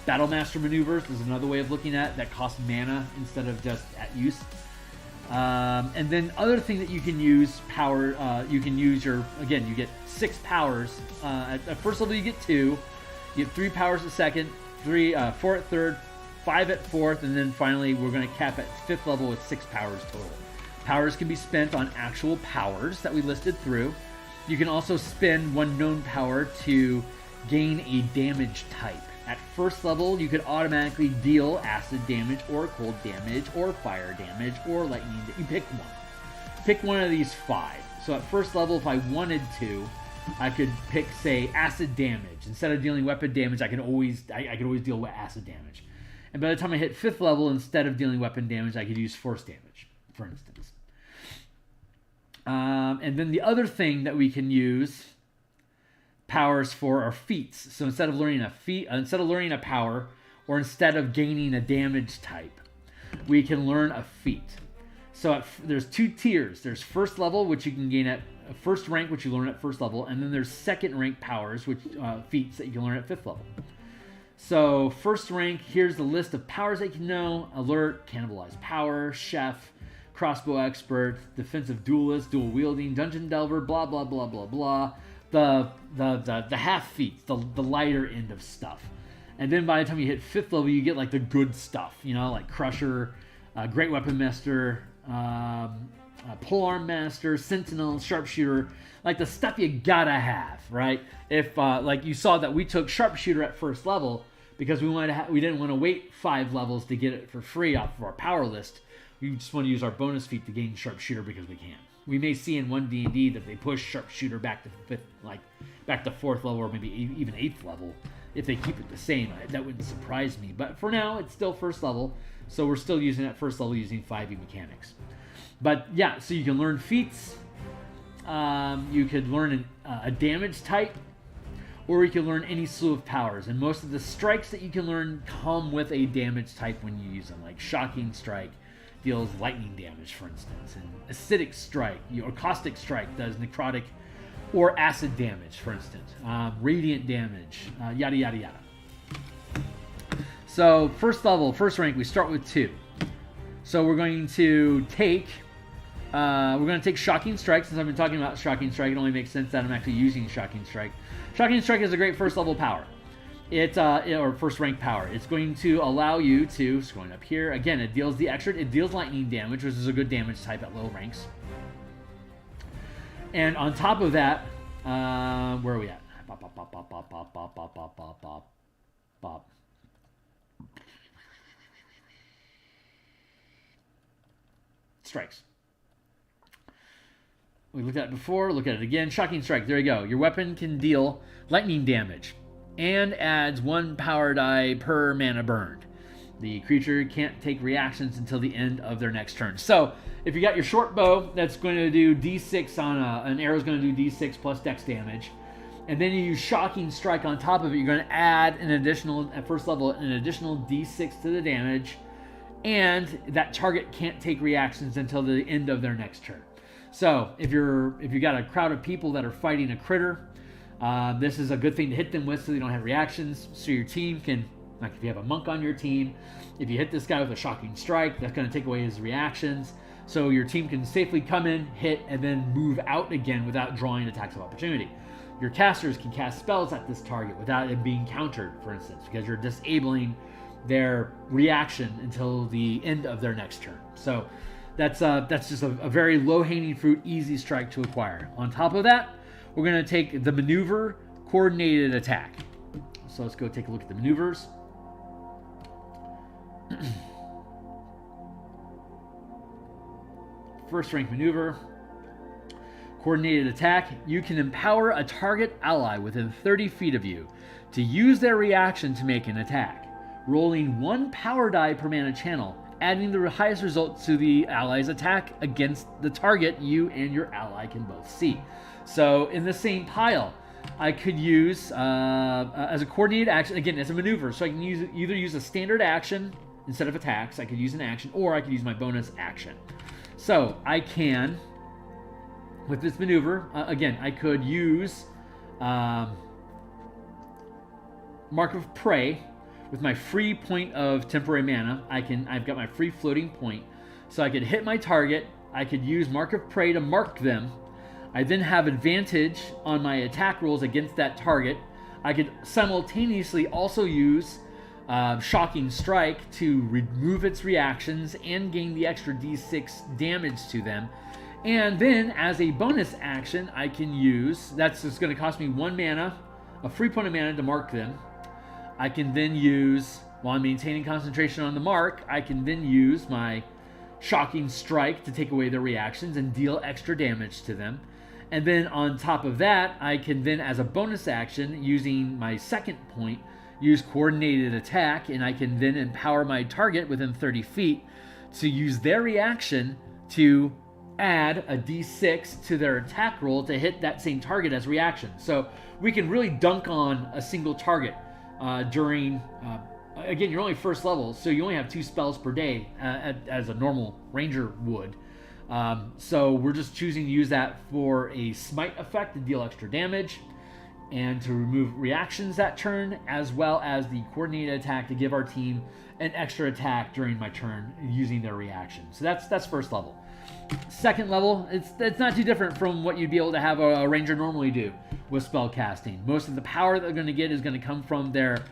Battlemaster maneuvers is another way of looking at that cost mana instead of just at use. And then other thing that you can use power, you can use you get 6 powers. At 1st level you get 2, you get 3 powers at 2nd, 4 at 3rd, 5 at 4th, and then finally we're going to cap at 5th level with 6 powers total. Powers can be spent on actual powers that we listed through. You can also spend 1 known power to gain a damage type. At 1st level, you could automatically deal acid damage or cold damage or fire damage or lightning. You pick one. Pick one of these 5. So at 1st level, if I wanted to, I could pick, say, acid damage. Instead of dealing weapon damage, I could always deal with acid damage. And by the time I hit 5th level, instead of dealing weapon damage, I could use force damage, for instance. And then the other thing that we can use powers for our feats. So instead of learning a power, or instead of gaining a damage type, we can learn a feat. So there's 2 tiers. There's 1st level, which you can gain at 1st rank, which you learn at 1st level, and then there's 2nd rank powers, which feats that you can learn at 5th level. So 1st rank, here's the list of powers that you can know: alert, cannibalize power, chef, crossbow expert, defensive duelist, dual wielding, dungeon delver, blah blah blah blah blah. The half feats, the lighter end of stuff. And then by the time you hit 5th level, you get like the good stuff, like Crusher, Great Weapon Master, Polearm Master, Sentinel, Sharpshooter, like the stuff you gotta have, right? If like you saw that we took Sharpshooter at 1st level because we didn't want to wait 5 levels to get it for free off of our power list. We just want to use our bonus feat to gain Sharpshooter because we can. We may see in one D&D that they push Sharpshooter back to 5th, back to 4th level, or maybe even 8th level. If they keep it the same, that wouldn't surprise me. But for now, it's still 1st level, so we're still using it at 1st level using 5e mechanics. But yeah, so you can learn feats. You could learn a damage type, or you can learn any slew of powers. And most of the strikes that you can learn come with a damage type when you use them, like Shocking Strike deals lightning damage, for instance, and Acidic Strike or Caustic Strike does necrotic or acid damage, for instance, radiant damage, yada yada yada. So first level, first rank, we start with 2. So we're going to take Shocking Strike. Since I've been talking about Shocking Strike, it only makes sense that I'm actually using Shocking Strike. Shocking Strike is a great first level power. Or first rank power. It's going to allow you to, scrolling up here, again, it deals lightning damage, which is a good damage type at low ranks. And on top of that, where are we at? Bop. Strikes. We looked at it before, look at it again. Shocking Strike, there you go. Your weapon can deal lightning damage and adds 1 power die per mana burned. The creature can't take reactions until the end of their next turn. So, if you got your short bow, that's going to do D6 on an arrow's going to do D6 plus dex damage. And then you use Shocking Strike on top of it, you're going to add an additional, at first level, an additional D6 to the damage. And that target can't take reactions until the end of their next turn. So, if you got a crowd of people that are fighting a critter, this is a good thing to hit them with so they don't have reactions. So your team can, like if you have a monk on your team, if you hit this guy with a Shocking Strike, that's going to take away his reactions. So your team can safely come in, hit, and then move out again without drawing attacks of opportunity. Your casters can cast spells at this target without it being countered, for instance, because you're disabling their reaction until the end of their next turn. So that's just a very low-hanging fruit, easy strike to acquire. On top of that, we're going to take the maneuver coordinated attack. So let's go take a look at the maneuvers. First rank maneuver. Coordinated attack. You can empower a target ally within 30 feet of you to use their reaction to make an attack, rolling 1 power die per mana channel, adding the highest result to the ally's attack against the target you and your ally can both see. So in the same pile, I could use, as a coordinated action, again, as a maneuver, so I can either use a standard action instead of attacks. I could use an action, or I could use my bonus action. So I can, with this maneuver, again, I could use Mark of Prey. With my free point of temporary mana, I've got my free floating point, so I could hit my target. I could use Mark of Prey to mark them. I then have advantage on my attack rolls against that target. I could simultaneously also use Shocking Strike to remove its reactions and gain the extra D6 damage to them. And then, as a bonus action, I can use, that's just going to cost me 1 mana, a free point of mana to mark them. I can then use, while I'm maintaining concentration on the mark, I can then use my Shocking Strike to take away their reactions and deal extra damage to them. And then on top of that, I can then, as a bonus action, using my second point, use Coordinated Attack, and I can then empower my target within 30 feet to use their reaction to add a d6 to their attack roll to hit that same target as reaction. So we can really dunk on a single target during, again, you're only first level, so you only have 2 spells per day as a normal ranger would. So we're just choosing to use that for a smite effect to deal extra damage and to remove reactions that turn, as well as the coordinated attack to give our team an extra attack during my turn using their reaction. So that's first level. Second level, it's not too different from what you'd be able to have a ranger normally do with spell casting. Most of the power that they're going to get is going to come from their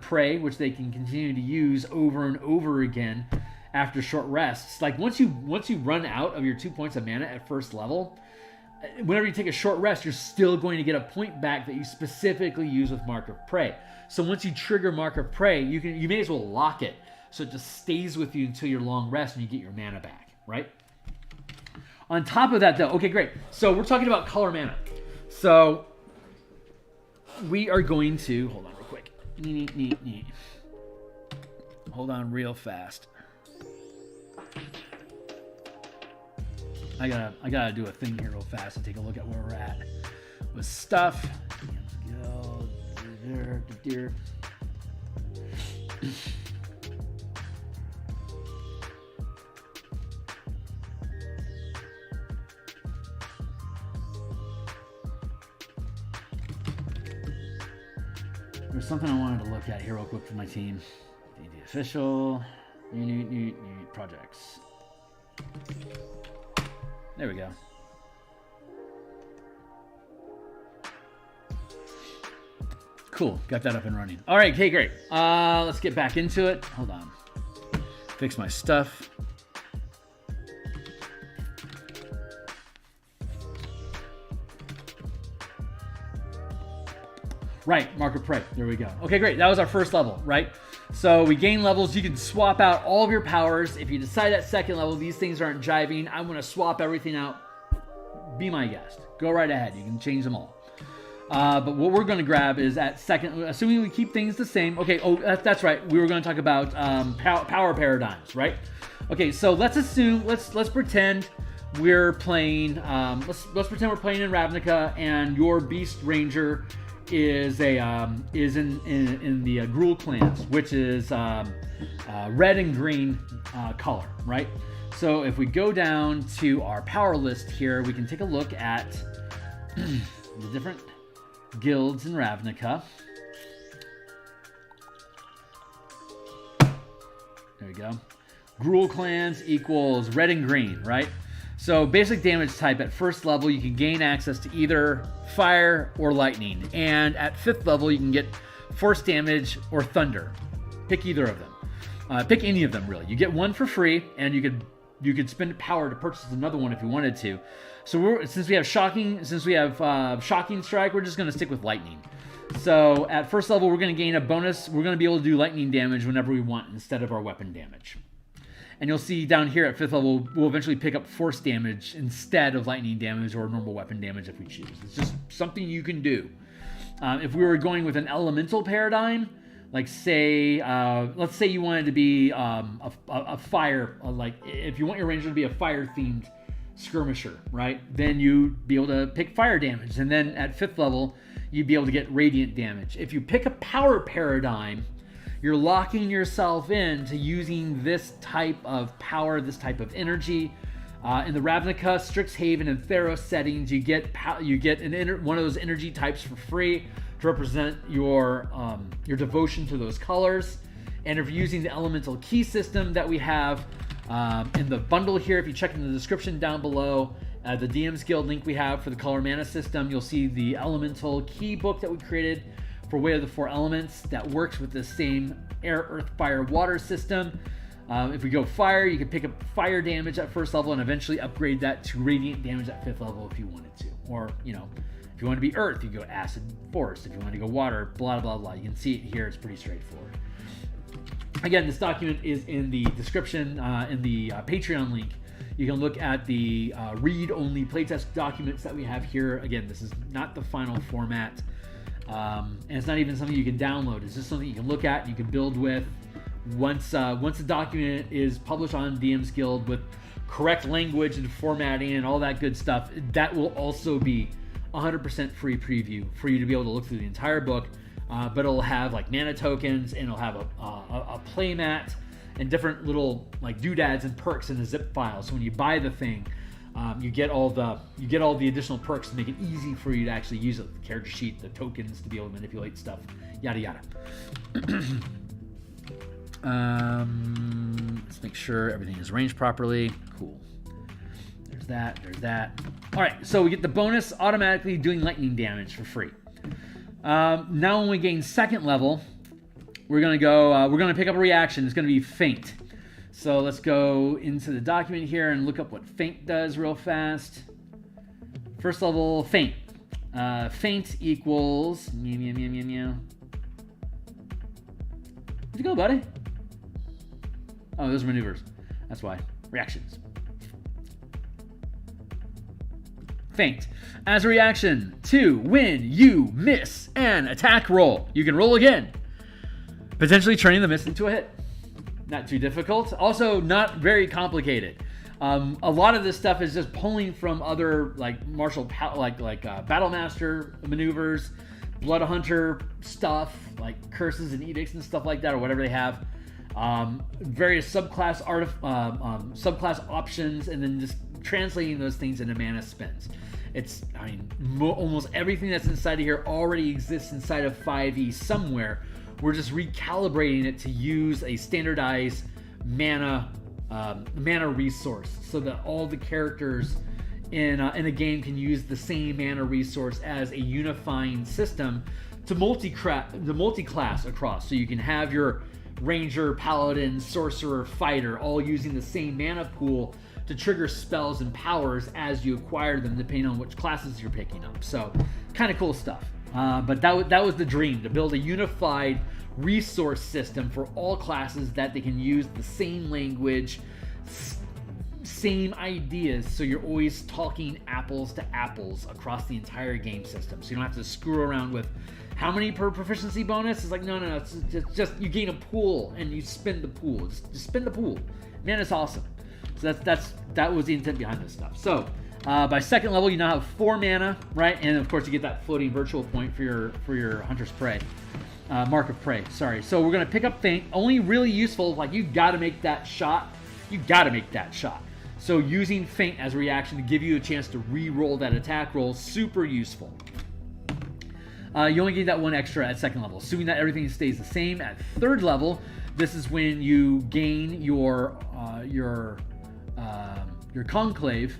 prey, which they can continue to use over and over again after short rests. Like once you run out of your 2 points of mana at first level, whenever you take a short rest, you're still going to get a point back that you specifically use with Mark of Prey. So once you trigger Mark of Prey, you may as well lock it, so it just stays with you until your long rest and you get your mana back, right? On top of that, though, okay, great. So we're talking about color mana. So we are going to, hold on real quick. Hold on real fast. I gotta do a thing here real fast and take a look at where we're at with stuff. DMsGuild. There's something I wanted to look at here real quick for my team. D&D official, new projects. There we go. Cool, got that up and running. All right, okay, great. Let's get back into it. Hold on. Fix my stuff. Right, Mark of Prey. There we go. Okay, great. That was our first level, right? So we gain levels. You can swap out all of your powers. If you decide at second level these things aren't jiving, I want to swap everything out. Be my guest. Go right ahead. You can change them all. But what we're going to grab is at second, assuming we keep things the same. Okay, that's right. We were going to talk about power paradigms, right? Okay, so let's assume, let's pretend we're playing, let's pretend we're playing in Ravnica, and your Beast Ranger is in the Gruul clans, which is red and green color, right? So if we go down to our power list here, we can take a look at the different guilds in Ravnica. There we go. Gruul clans equals red and green, right? So basic damage type at first level, you can gain access to either fire or lightning. And at 5th level, you can get force damage or thunder. Pick either of them. Pick any of them, really. You get one for free, and you could spend power to purchase another one if you wanted to. So since we have shocking strike, we're just going to stick with lightning. So at first level, we're going to gain a bonus. We're going to be able to do lightning damage whenever we want instead of our weapon damage. And you'll see down here at 5th level, we'll eventually pick up force damage instead of lightning damage or normal weapon damage if we choose. It's just something you can do. If we were going with an elemental paradigm, like say, let's say you wanted to be a fire, like if you want your ranger to be a fire-themed skirmisher, right? Then you'd be able to pick fire damage. And then at 5th level, you'd be able to get radiant damage. If you pick a power paradigm, you're locking yourself into using this type of power, this type of energy. In the Ravnica, Strixhaven, and Theros settings, you get one of those energy types for free to represent your devotion to those colors. And if you're using the elemental key system that we have in the bundle here, if you check in the description down below, the DMsGuild link we have for the color mana system, you'll see the elemental key book that we created for Way of the Four Elements that works with the same air, earth, fire, water system. If we go fire, you can pick up fire damage at 1st level and eventually upgrade that to radiant damage at 5th level if you wanted to. Or, if you want to be earth, you go acid, forest. If you want to go water, blah, blah, blah. You can see it here. It's pretty straightforward. Again, this document is in the description, in the Patreon link. You can look at the read-only playtest documents that we have here. Again, this is not the final format. And it's not even something you can download. It's just something you can look at, you can build with. Once the document is published on DMsGuild with correct language and formatting and all that good stuff, that will also be 100% free preview for you to be able to look through the entire book. But it'll have like mana tokens, and it'll have a play mat and different little like doodads and perks in the zip file. So when you buy the thing, you get all the additional perks to make it easy for you to actually use it. The character sheet, the tokens to be able to manipulate stuff, yada yada. Let's make sure everything is arranged properly. Cool. There's that. All right, so we get the bonus automatically doing lightning damage for free. Now when we gain 2nd level, we're gonna pick up a reaction. It's gonna be faint. So let's go into the document here and look up what faint does real fast. 1st level, faint. Faint equals meow, meow, meow, meow, meow. Where'd you go, buddy? Oh, those are maneuvers. That's why. Reactions. Faint. As a reaction to when you miss an attack roll, you can roll again, potentially turning the miss into a hit. Not too difficult. Also, not very complicated. A lot of this stuff is just pulling from other like martial Battle Master maneuvers, Blood Hunter stuff, like curses and edicts and stuff like that, or whatever they have. Various subclass subclass options, and then just translating those things into mana spins. It's, I mean, almost everything that's inside of here already exists inside of 5e somewhere. We're just recalibrating it to use a standardized mana resource, so that all the characters in a game can use the same mana resource as a unifying system to multi-class across. So you can have your Ranger, Paladin, Sorcerer, Fighter all using the same mana pool to trigger spells and powers as you acquire them, depending on which classes you're picking up. So, kind of cool stuff. But that was the dream, to build a unified resource system for all classes, that they can use the same language, same ideas, so you're always talking apples to apples across the entire game system. So you don't have to screw around with how many per proficiency bonus. It's like, no, it's just you gain a pool and you spin the pool. Just spin the pool. Man, it's awesome. So that was the intent behind this stuff. So by second level, you now have 4 mana, right? And of course, you get that floating virtual point for your Hunter's Prey. Mark of Prey, sorry. So we're going to pick up Feint. Only really useful, like, you got to make that shot. You got to make that shot. So using Feint as a reaction to give you a chance to re-roll that attack roll, super useful. You only get that 1 extra at second level. Assuming that everything stays the same at third level, this is when you gain your conclave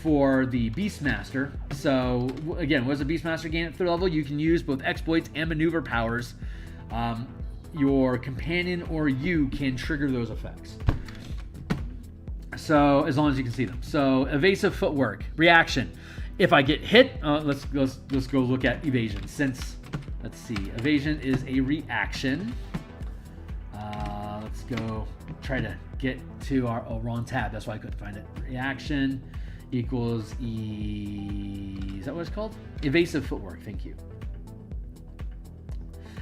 for the Beastmaster. So again, what does the Beastmaster gain at third level? You can use both exploits and maneuver powers. Your companion or you can trigger those effects. So as long as you can see them. So evasive footwork, reaction. If I get hit, let's go look at evasion. Since, let's see, evasion is a reaction. Let's go try to get to our wrong tab. That's why I couldn't find it. Reaction equals is that what it's called? Evasive footwork. Thank you.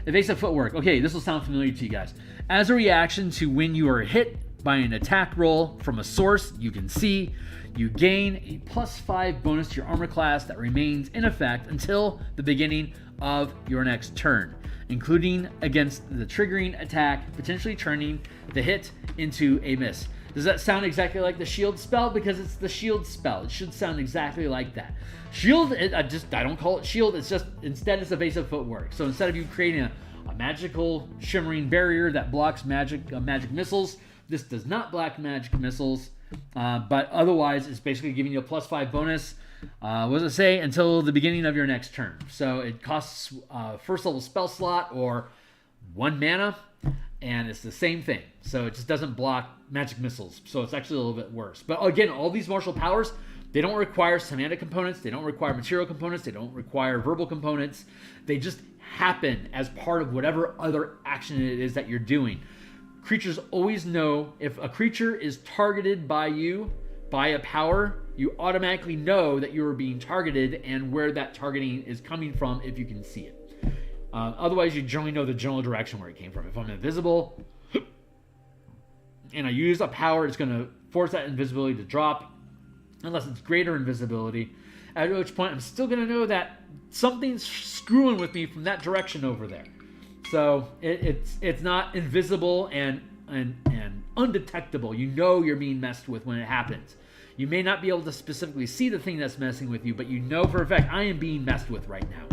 Evasive footwork. Okay, this will sound familiar to you guys. As a reaction to when you are hit by an attack roll from a source you can see, you gain a +5 bonus to your armor class that remains in effect until the beginning of your next turn, including against the triggering attack, potentially turning the hit into a miss. Does that sound exactly like the shield spell? Because it's the shield spell. It should sound exactly like that. Shield, I don't call it shield. It's just, instead it's evasive footwork. So instead of you creating a magical shimmering barrier that blocks magic missiles, this does not block magic missiles. But otherwise, it's basically giving you a +5 bonus. What does it say? Until the beginning of your next turn. So it costs first level spell slot or 1 mana, and it's the same thing. So it just doesn't block magic missiles. So it's actually a little bit worse. But again, all these martial powers, they don't require semantic components. They don't require material components. They don't require verbal components. They just happen as part of whatever other action it is that you're doing. Creatures always know if a creature is targeted by you, by a power, you automatically know that you are being targeted and where that targeting is coming from if you can see it. Otherwise, you generally know the general direction where it came from. If I'm invisible and I use a power, it's going to force that invisibility to drop unless it's greater invisibility, at which point I'm still going to know that something's screwing with me from that direction over there. So it's not invisible and undetectable. You know you're being messed with when it happens. You may not be able to specifically see the thing that's messing with you, but you know for a fact, I am being messed with right now.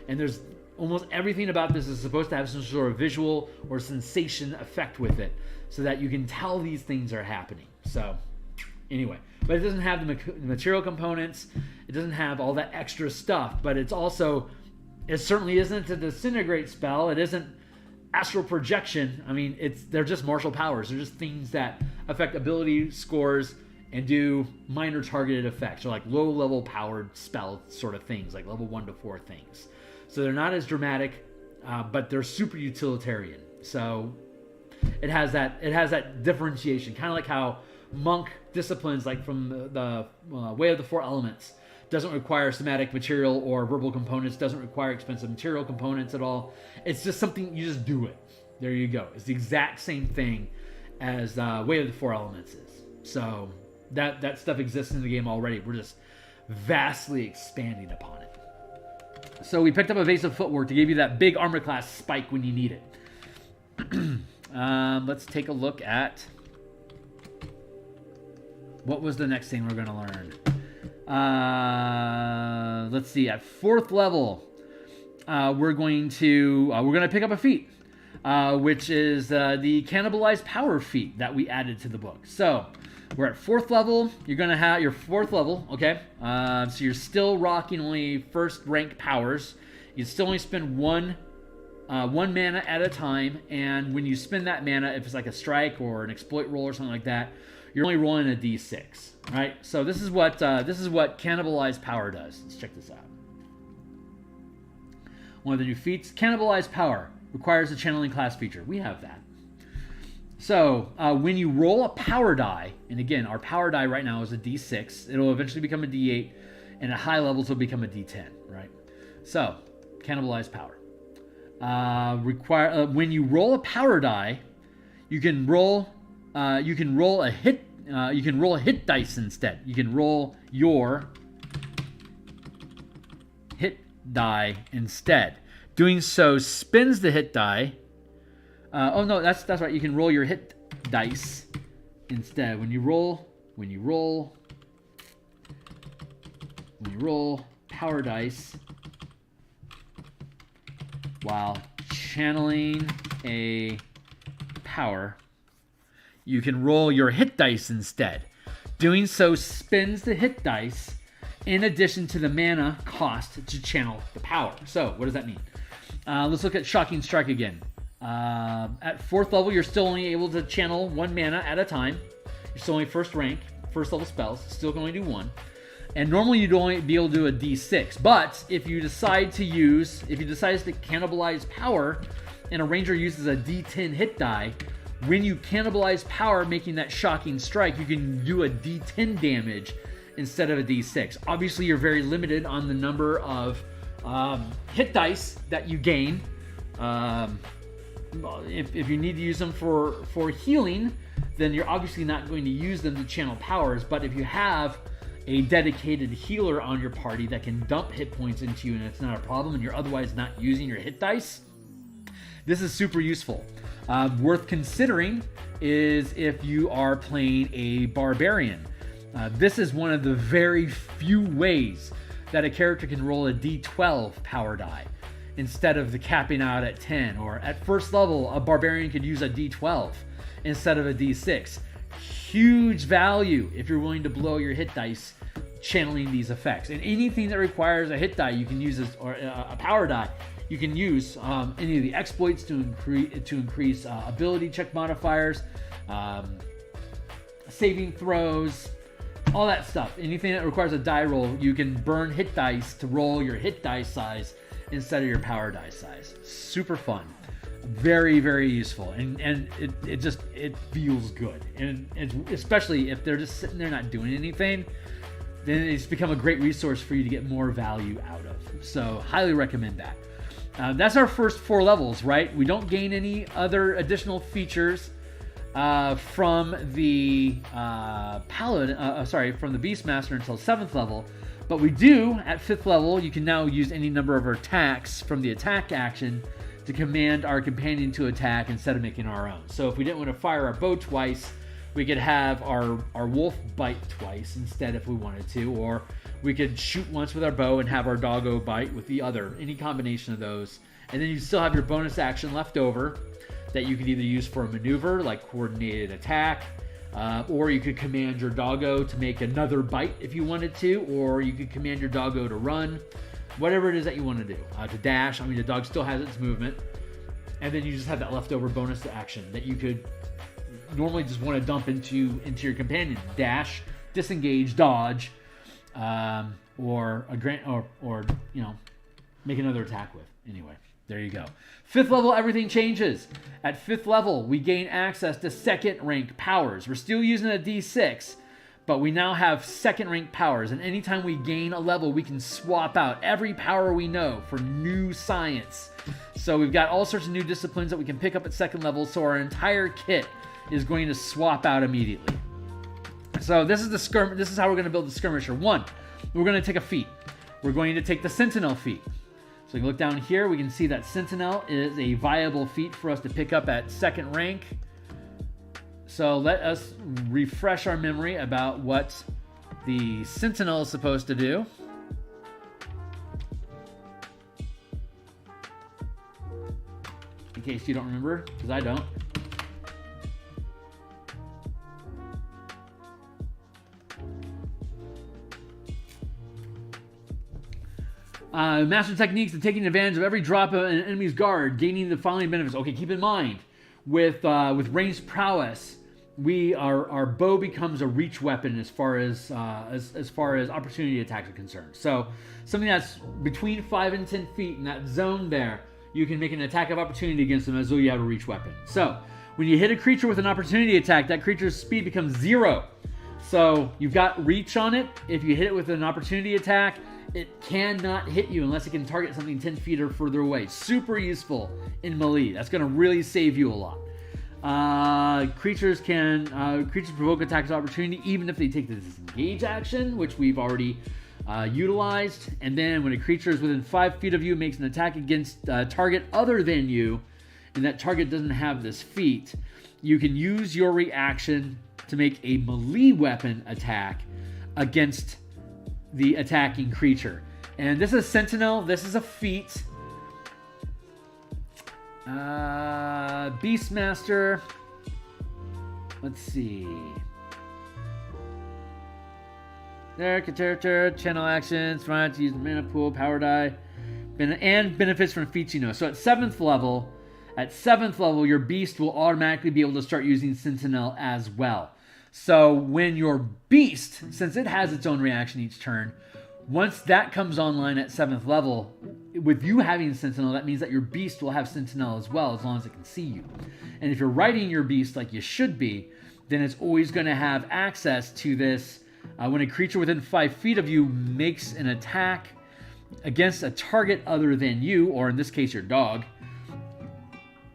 And there's almost everything about this is supposed to have some sort of visual or sensation effect with it, so that you can tell these things are happening. So anyway, but it doesn't have the material components. It doesn't have all that extra stuff, but it's also, it certainly isn't a disintegrate spell. It isn't astral projection. I mean, they're just martial powers. They're just things that affect ability scores and do minor targeted effects, or like low level powered spell sort of things, like level 1 to 4 things. So they're not as dramatic, but they're super utilitarian. So it has that differentiation, kind of like how monk disciplines, like from the Way of the Four Elements, doesn't require somatic material or verbal components, doesn't require expensive material components at all. It's just something, you just do it. There you go. It's the exact same thing as Way of the Four Elements is. So That stuff exists in the game already. We're just vastly expanding upon it. So we picked up evasive footwork to give you that big armor class spike when you need it. Let's take a look at what was the next thing we're going to learn. Let's see. At 4th level, we're going to pick up a feat, which is the cannibalized power feat that we added to the book. So we're at 4th level. You're going to have your 4th level, okay? So you're still rocking only first rank powers. You still only spend one mana at a time, and when you spend that mana, if it's like a strike or an exploit roll or something like that, you're only rolling a d6, right? So this is what cannibalized power does. Let's check this out. One of the new feats, cannibalized power, requires a channeling class feature. We have that. So when you roll a power die, and again, our power die right now is a d6. It'll eventually become a d8, and at high levels it'll become a d10, right? So cannibalized power. When you roll a power die, you can roll a hit dice instead. You can roll your hit die instead. Doing so spins the hit die. Oh no, that's right. You can roll your hit dice instead. When you roll power dice while channeling a power, you can roll your hit dice instead. Doing so spins the hit dice in addition to the mana cost to channel the power. So what does that mean? Let's look at Shocking Strike again. At 4th level, you're still only able to channel 1 mana at a time. You're still only first level spells. Still can only do 1. And normally you'd only be able to do a d6. But if you decide to cannibalize power, and a ranger uses a d10 hit die, when you cannibalize power, making that Shocking Strike, you can do a d10 damage instead of a d6. Obviously, you're very limited on the number of hit dice that you gain. If you need to use them for healing, then you're obviously not going to use them to channel powers. But if you have a dedicated healer on your party that can dump hit points into you and it's not a problem, and you're otherwise not using your hit dice, this is super useful. Worth considering is if you are playing a barbarian. This is one of the very few ways that a character can roll a d12 power die instead of the capping out at 10. Or at 1st level, a barbarian could use a d12 instead of a d6. Huge value if you're willing to blow your hit dice channeling these effects. And anything that requires a hit die, you can use or a power die. You can use any of the exploits to increase ability check modifiers, saving throws, all that stuff. Anything that requires a die roll, you can burn hit dice to roll your hit die size instead of your power die size. Super fun. Very, very useful, and it feels good, and especially if they're just sitting there not doing anything, then it's become a great resource for you to get more value out of. So highly recommend that. That's our first 4 levels, right? We don't gain any other additional features from the from the Beastmaster until 7th level, but we do at 5th level. You can now use any number of attacks from the attack action to command our companion to attack instead of making our own. So if we didn't want to fire our bow twice, we could have our wolf bite twice instead if we wanted to, or we could shoot once with our bow and have our doggo bite with the other. Any combination of those. And then you still have your bonus action left over that you could either use for a maneuver like coordinated attack, or you could command your doggo to make another bite if you wanted to, or you could command your doggo to run. Whatever it is that you want to do. To dash, I mean, the dog still has its movement. And then you just have that leftover bonus action that you could normally just want to dump into your companion. Dash, disengage, dodge, or make another attack with. Anyway, there you go. 5th level, everything changes. At 5th level, we gain access to 2nd rank powers. We're still using a D6, but we now have 2nd rank powers, and anytime we gain a level, we can swap out every power we know for new science. So we've got all sorts of new disciplines that we can pick up at 2nd level, so our entire kit is going to swap out immediately. So this is this is how we're going to build the Skirmisher. One, we're going to take a feat. We're going to take the Sentinel feat. So you can look down here, we can see that Sentinel is a viable feat for us to pick up at 2nd rank. So let us refresh our memory about what the Sentinel is supposed to do. In case you don't remember, because I don't. Master techniques of taking advantage of every drop of an enemy's guard, gaining the following benefits. Okay, keep in mind, with ranged prowess, our bow becomes a reach weapon as far as opportunity attacks are concerned. So something that's between 5 and 10 feet in that zone there, you can make an attack of opportunity against them as though you have a reach weapon. So when you hit a creature with an opportunity attack, that creature's speed becomes 0. So you've got reach on it. If you hit it with an opportunity attack, it cannot hit you unless it can target something 10 feet or further away. Super useful in melee. That's going to really save you a lot. Creatures provoke attacks of opportunity even if they take the disengage action, which we've already utilized. And then when a creature is within 5 feet of you, makes an attack against a target other than you, and that target doesn't have this feat, you can use your reaction to make a melee weapon attack against the attacking creature. And this is Sentinel. This is a feat. Beastmaster. Let's see. There, character, channel actions, trying to use the mana pool, power die, and benefits from feats you know. So at 7th level, your beast will automatically be able to start using Sentinel as well. So when your beast, since it has its own reaction each turn, once that comes online at 7th level, with you having Sentinel, that means that your beast will have Sentinel as well, as long as it can see you. And if you're riding your beast like you should be, then it's always going to have access to this. When a creature within 5 feet of you makes an attack against a target other than you, or in this case your dog,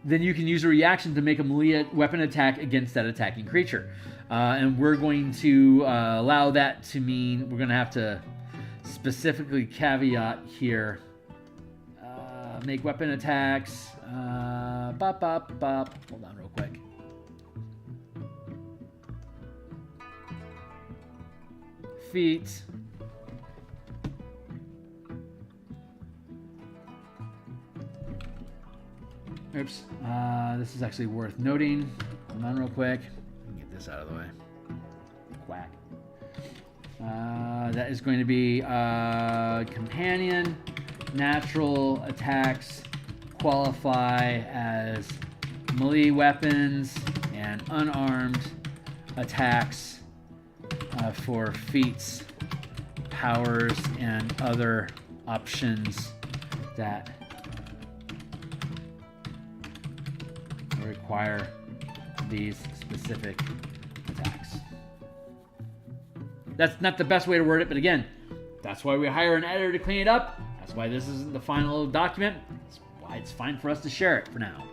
then you can use a reaction to make a melee weapon attack against that attacking creature. And we're going to allow that to mean we're going to have to specifically caveat here. Make weapon attacks. Hold on real quick. Feet. Oops. This is actually worth noting. Hold on real quick. Get this out of the way. Quack. That is going to be companion. Natural attacks qualify as melee weapons, and unarmed attacks for feats, powers, and other options that require these specific attacks. That's not the best way to word it, but again, that's why we hire an editor to clean it up. That's why this isn't the final document. That's why it's fine for us to share it for now.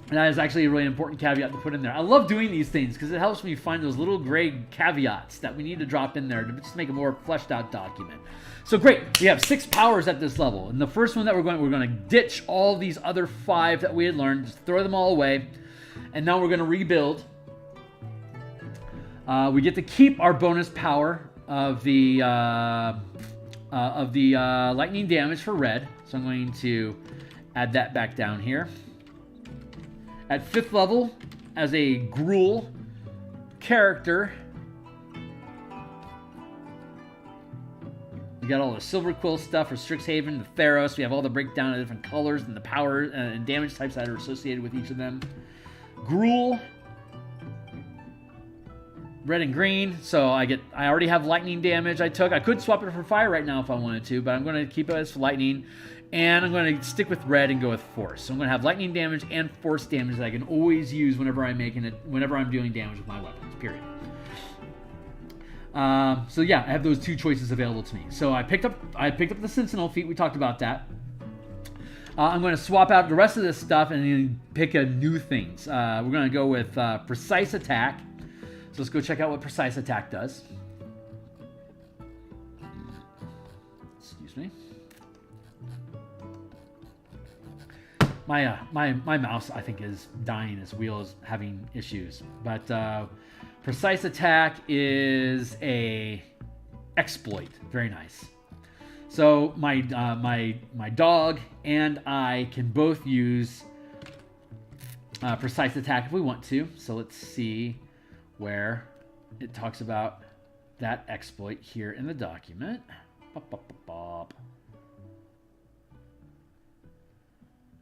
And that is actually a really important caveat to put in there. I love doing these things because it helps me find those little gray caveats that we need to drop in there to just make a more fleshed out document. So great, we have 6 powers at this level. And the first one that we're going to ditch all these other 5 that we had learned, just throw them all away. And now we're going to rebuild. We get to keep our bonus power of the lightning damage for red. So I'm going to add that back down here. At 5th level, as a Gruul character, we got all the Silver Quill stuff for Strixhaven, the Theros. We have all the breakdown of different colors and the power and damage types that are associated with each of them. Gruul, red and green. So I already have lightning damage I took. I could swap it for fire right now if I wanted to, but I'm going to keep it as lightning. And I'm going to stick with red and go with force. So I'm going to have lightning damage and force damage that I can always use whenever I'm doing damage with my weapons, period. So yeah, I have those 2 choices available to me. So I picked up the Sentinel feat. We talked about that. I'm going to swap out the rest of this stuff and then pick new things. We're going to go with precise attack. So let's go check out what Precise Attack does. Excuse me. My mouse, I think, is dying. Its wheel is having issues. But Precise Attack is a exploit. Very nice. So my dog and I can both use Precise Attack if we want to. So let's see where it talks about that exploit here in the document. Bop, bop, bop, bop.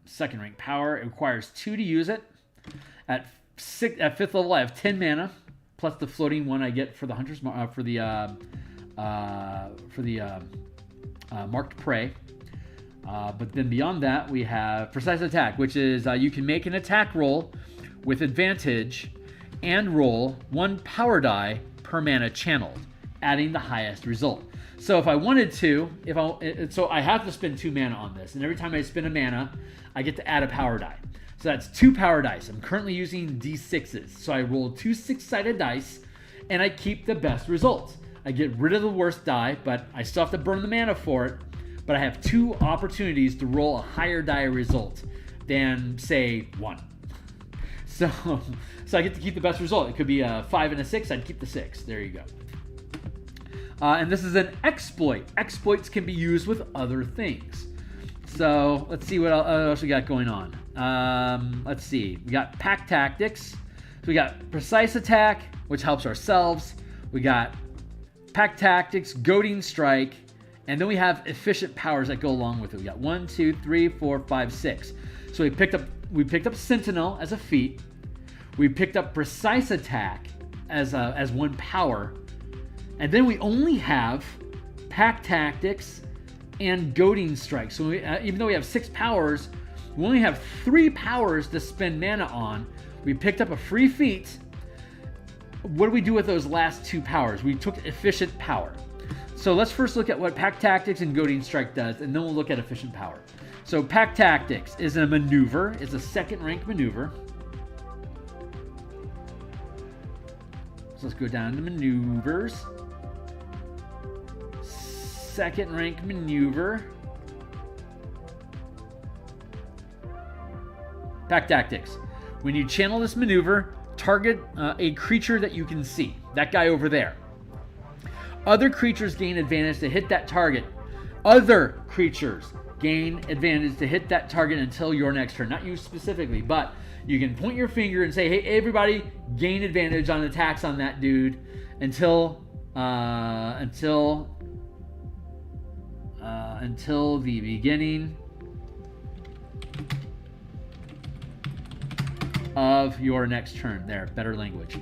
Second rank power. It requires 2 to use it. At 5th level, I have 10 mana plus the floating one I get for the hunters for the marked prey. But then beyond that, we have Precise Attack, which is you can make an attack roll with advantage and roll 1 power die per mana channeled, adding the highest result. So if I wanted to, so I have to spend 2 mana on this, and every time I spend a mana, I get to add a power die. So that's 2 power dice. I'm currently using D6s. So I roll 2 6-sided dice, and I keep the best results. I get rid of the worst die, but I still have to burn the mana for it. But I have 2 opportunities to roll a higher die result than, say, 1. So I get to keep the best result. It could be a 5 and a 6. I'd keep the 6. There you go. And this is an exploit. Exploits can be used with other things. So let's see what else we got going on. Let's see. We got Pack Tactics. So we got Precise Attack, which helps ourselves. We got Pack Tactics, Goading Strike, and then we have efficient powers that go along with it. We got 1, 2, 3, 4, 5, 6. So we picked up Sentinel as a feat. We picked up Precise Attack as 1 power. And then we only have Pack Tactics and Goading Strike. So even though we have 6 powers, we only have 3 powers to spend mana on. We picked up a free feat. What do we do with those last 2 powers? We took efficient power. So let's first look at what Pack Tactics and Goading Strike does, and then we'll look at efficient power. So Pack Tactics is a maneuver. It's a 2nd rank maneuver. So let's go down to maneuvers. 2nd rank maneuver. Pack Tactics. When you channel this maneuver, target a creature that you can see. That guy over there. Other creatures gain advantage to hit that target. Other creatures gain advantage to hit that target until your next turn. Not you specifically, but you can point your finger and say, hey, everybody, gain advantage on attacks on that dude until the beginning of your next turn. There, better language.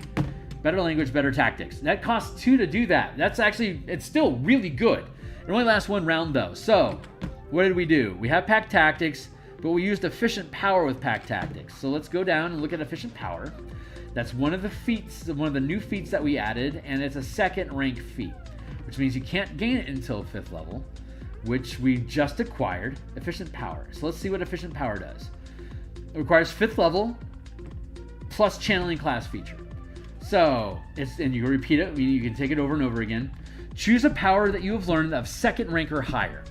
Better language, better tactics. That costs 2 to do that. That's actually, it's still really good. It only lasts 1 round though. So, what did we do? We have Pack Tactics, but we used efficient power with Pack Tactics. So let's go down and look at efficient power. That's one of the feats, one of the new feats that we added, and it's a 2nd rank feat, which means you can't gain it until 5th level, which we just acquired, efficient power. So let's see what efficient power does. It requires 5th level plus channeling class feature. So, and you repeat it, you can take it over and over again. Choose a power that you have learned of 2nd rank or higher.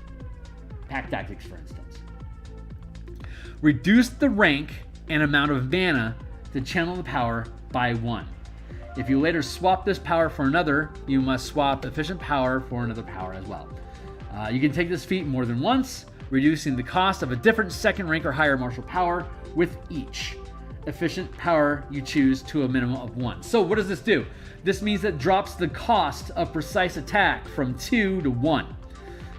Pack Tactics, for instance. Reduce the rank and amount of mana to channel the power by 1. If you later swap this power for another, you must swap efficient power for another power as well. You can take this feat more than once, reducing the cost of a different 2nd rank or higher martial power with each efficient power you choose to a minimum of 1. So what does this do? This means it drops the cost of Precise Attack from 2 to 1.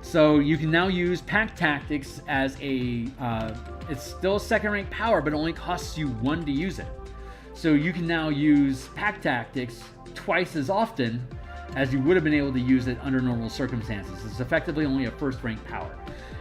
So you can now use Pack Tactics as it's still a 2nd rank power, but it only costs you 1 to use it. So you can now use Pack Tactics twice as often as you would have been able to use it under normal circumstances. It's effectively only a 1st rank power.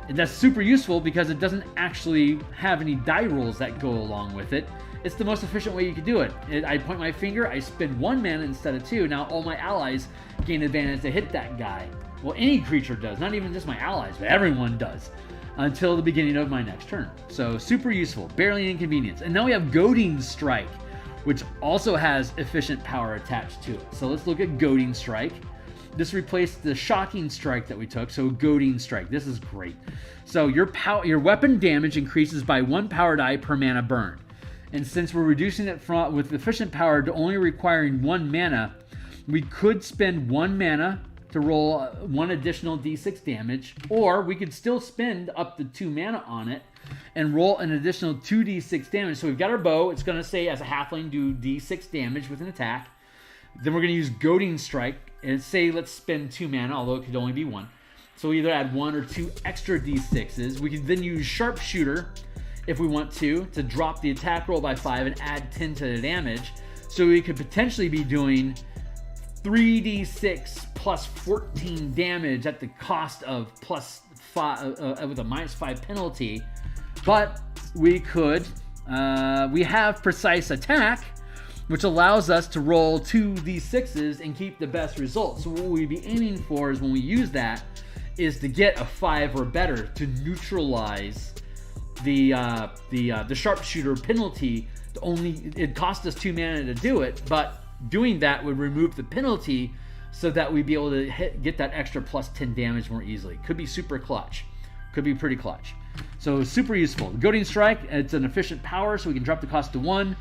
And that's super useful because it doesn't actually have any die rolls that go along with it. It's the most efficient way you could do it. I point my finger, I spend 1 mana instead of 2. Now all my allies gain advantage to hit that guy. Well, any creature does, not even just my allies, but everyone does, until the beginning of my next turn. So super useful, barely inconvenience. And now we have Goading Strike, which also has efficient power attached to it. So let's look at Goading Strike. This replaced the Shocking Strike that we took, so Goading Strike. This is great. So your weapon damage increases by 1 power die per mana burn. And since we're reducing it with efficient power to only requiring 1 mana, we could spend 1 mana to roll 1 additional d6 damage, or we could still spend up to 2 mana on it and roll an additional 2d6 damage. So we've got our bow. It's going to say as a halfling do d6 damage with an attack. Then we're going to use Goading Strike and say let's spend 2 mana, although it could only be 1. So we either add 1 or 2 extra d6s. We could then use Sharpshooter if we want to drop the attack roll by 5 and add 10 to the damage. So we could potentially be doing 3d6 plus 14 damage at the cost of plus 5 with a -5 penalty. But we could, we have Precise Attack, which allows us to roll 2d6s and keep the best result. So what we'd be aiming for is when we use that is to get a 5 or better to neutralize the Sharpshooter penalty. It cost us 2 mana to do it, but doing that would remove the penalty so that we'd be able to get that extra plus 10 damage more easily. Could be super clutch. Could be pretty clutch. So super useful. Goading Strike, it's an efficient power, so we can drop the cost to 1.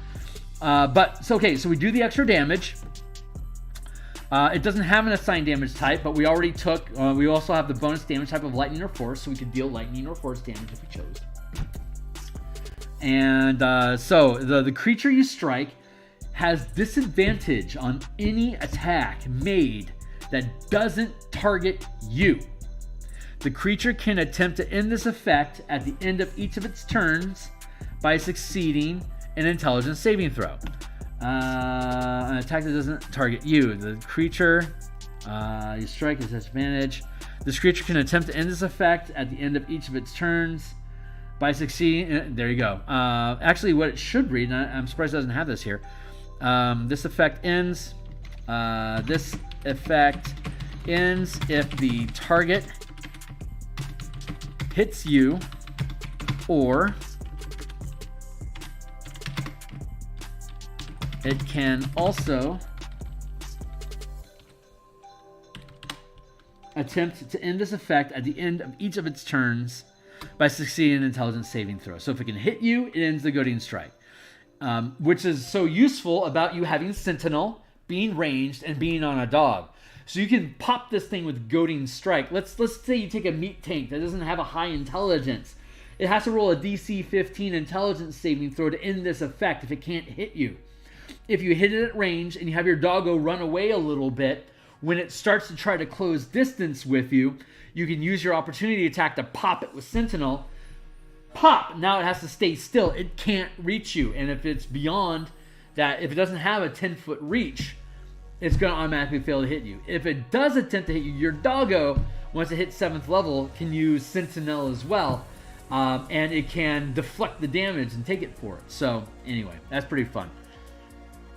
So we do the extra damage. It doesn't have an assigned damage type, but we already took, we also have the bonus damage type of Lightning or Force, so we could deal Lightning or Force damage if we chose. And so the creature you strike has disadvantage on any attack made that doesn't target you. The creature can attempt to end this effect at the end of each of its turns by succeeding an intelligence saving throw. An attack that doesn't target you. The creature you strike has disadvantage. This creature can attempt to end this effect at the end of each of its turns by succeeding. There you go. Actually, what it should read, and I'm surprised it doesn't have this here. This effect ends. This effect ends if the target hits you, or it can also attempt to end this effect at the end of each of its turns by succeeding an intelligence saving throw. So if it can hit you, it ends the Goading Strike, which is so useful about you having Sentinel, being ranged, and being on a dog. So you can pop this thing with Goading Strike. Let's say you take a meat tank that doesn't have a high intelligence. It has to roll a DC 15 intelligence saving throw to end this effect if it can't hit you. If you hit it at range and you have your doggo run away a little bit, when it starts to try to close distance with you, you can use your opportunity attack to pop it with Sentinel. Pop! Now it has to stay still. It can't reach you. And if it's beyond that, if it doesn't have a 10-foot reach, it's going to automatically fail to hit you. If it does attempt to hit you, your doggo, once it hits 7th level, can use Sentinel as well. And it can deflect the damage and take it for it. So anyway, that's pretty fun.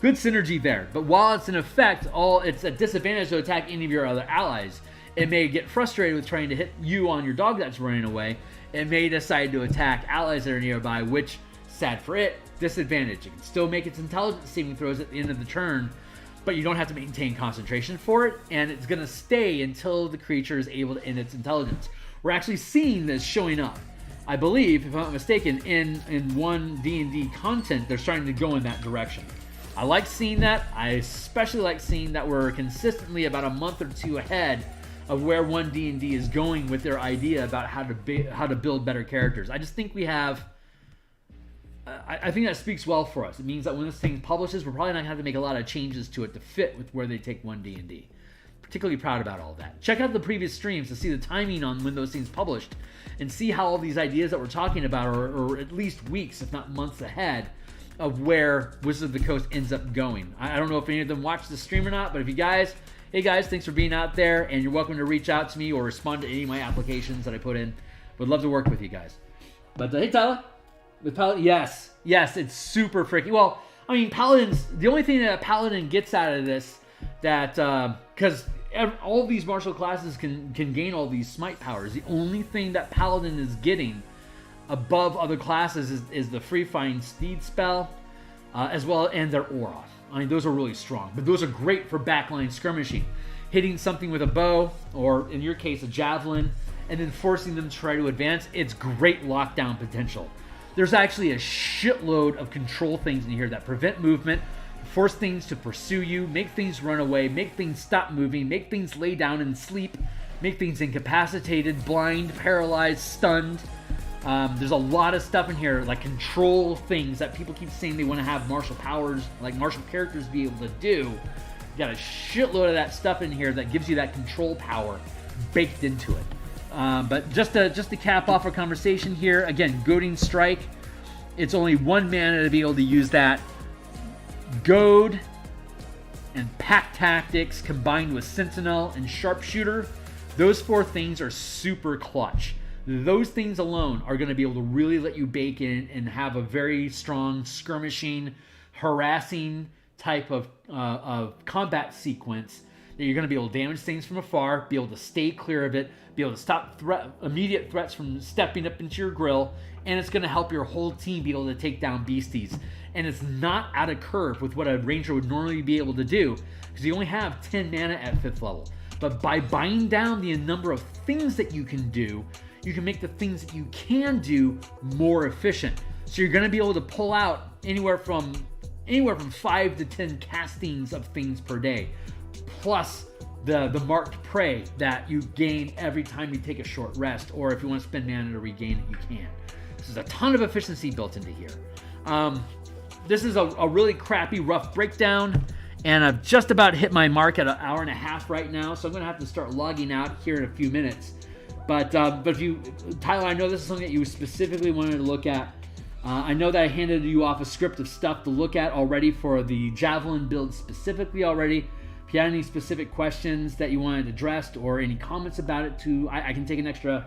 Good synergy there. But while it's in effect, it's a disadvantage to attack any of your other allies. It may get frustrated with trying to hit you on your dog that's running away. It may decide to attack allies that are nearby, which, sad for it, disadvantage. It can still make its intelligence saving throws at the end of the turn, but you don't have to maintain concentration for it, and it's going to stay until the creature is able to end its intelligence. We're actually seeing this showing up. I believe, if I'm not mistaken, in one D&D content, they're starting to go in that direction. I like seeing that. I especially like seeing that we're consistently about a month or two ahead of where one D&D is going with their idea about how to build better characters. I just think we have... I think that speaks well for us. It means that when this thing publishes, we're probably not going to have to make a lot of changes to it to fit with where they take one D&D. Particularly proud about all that. Check out the previous streams to see the timing on when those things published and see how all these ideas that we're talking about are at least weeks, if not months ahead of where Wizards of the Coast ends up going. I don't know if any of them watch the stream or not, but if you guys, hey guys, thanks for being out there, and you're welcome to reach out to me or respond to any of my applications that I put in. Would love to work with you guys. But hey Tyler, with Paladin, yes, it's super freaky. Well, I mean, Paladins, the only thing that a Paladin gets out of this, that, because all these martial classes can gain all these smite powers, the only thing that Paladin is getting above other classes is the Free Find Steed spell, as well, and their aura. I mean, those are really strong, but those are great for backline skirmishing. Hitting something with a bow, or in your case, a javelin, and then forcing them to try to advance. It's great lockdown potential. There's actually a shitload of control things in here that prevent movement, force things to pursue you, make things run away, make things stop moving, make things lay down and sleep, make things incapacitated, blind, paralyzed, stunned. There's a lot of stuff in here, like control things that people keep saying they want to have martial powers, like martial characters be able to do. You got a shitload of that stuff in here that gives you that control power baked into it. But just to cap off our conversation here, again, Goading Strike. It's only 1 mana to be able to use that. Goad and Pack Tactics combined with Sentinel and Sharpshooter. Those 4 things are super clutch. Those things alone are going to be able to really let you bake in and have a very strong skirmishing, harassing type of combat sequence that you're going to be able to damage things from afar, be able to stay clear of it, be able to stop immediate threats from stepping up into your grill, and it's going to help your whole team be able to take down beasties. And it's not out of curve with what a ranger would normally be able to do, because you only have 10 mana at 5th level. But by buying down the number of things that you can do, you can make the things that you can do more efficient. So you're going to be able to pull out anywhere from 5 to 10 castings of things per day, plus the marked prey that you gain every time you take a short rest, or if you want to spend mana to regain it, you can. There's a ton of efficiency built into here. This is a really crappy, rough breakdown, and I've just about hit my mark at 1.5 hours right now, so I'm going to have to start logging out here in a few minutes. But if you, Tyler, I know this is something that you specifically wanted to look at. I know that I handed you off a script of stuff to look at already for the Javelin build specifically already. If you had any specific questions that you wanted addressed or any comments about it too, I can take an extra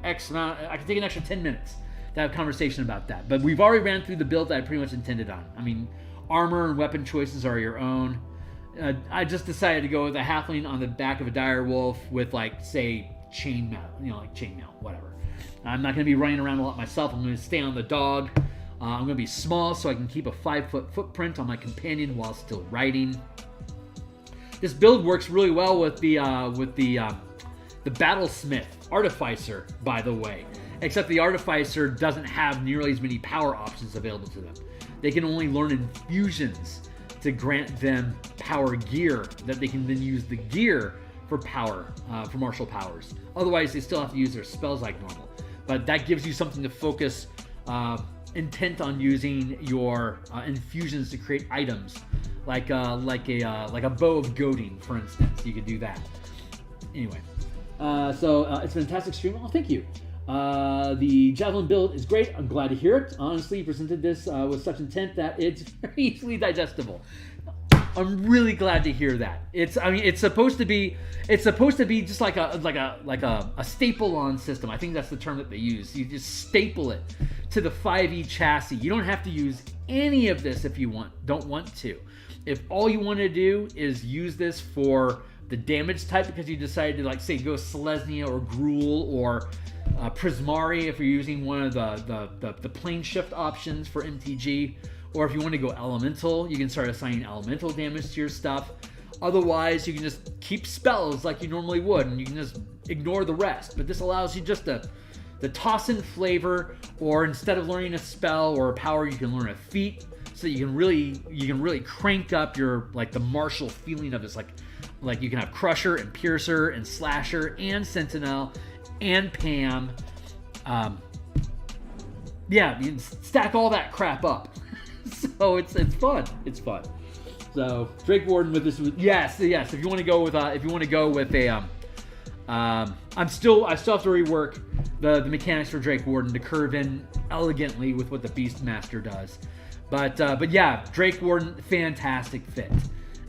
X amount. I can take an extra 10 minutes to have a conversation about that. But we've already ran through the build that I pretty much intended on. I mean, armor and weapon choices are your own. I just decided to go with a halfling on the back of a dire wolf with, like, say, chainmail, like chainmail, whatever. I'm not going to be running around a lot myself. I'm going to stay on the dog. I'm going to be small so I can keep a 5-foot footprint on my companion while still riding. This build works really well with the Battlesmith Artificer, by the way. Except the Artificer doesn't have nearly as many power options available to them. They can only learn infusions to grant them power gear that they can then use the gear for power, for martial powers. Otherwise, they still have to use their spells like normal. But that gives you something to focus intent on using your infusions to create items, like a bow of goading, for instance. You could do that. Anyway, so it's a fantastic stream. Oh, thank you. The Javelin build is great. I'm glad to hear it. Honestly, you presented this with such intent that it's very easily digestible. I'm really glad to hear that. It's supposed to be just like a staple-on system. I think that's the term that they use. You just staple it to the 5e chassis. You don't have to use any of this if you don't want to. If all you want to do is use this for the damage type because you decided to, like, say, go Selesnya or Gruul or Prismari if you're using one of the plane shift options for MTG, or if you want to go elemental, you can start assigning elemental damage to your stuff. Otherwise, you can just keep spells like you normally would, and you can just ignore the rest. But this allows you just to toss in flavor, or instead of learning a spell or a power, you can learn a feat, so you can really crank up your, like, the martial feeling of this. Like you can have Crusher and Piercer and Slasher and Sentinel and Pam. Yeah, you can stack all that crap up. So it's fun. It's fun. So Drake Warden with this. Yes. If you want to go with I still have to rework the mechanics for Drake Warden to curve in elegantly with what the Beastmaster does. But yeah, Drake Warden, fantastic fit.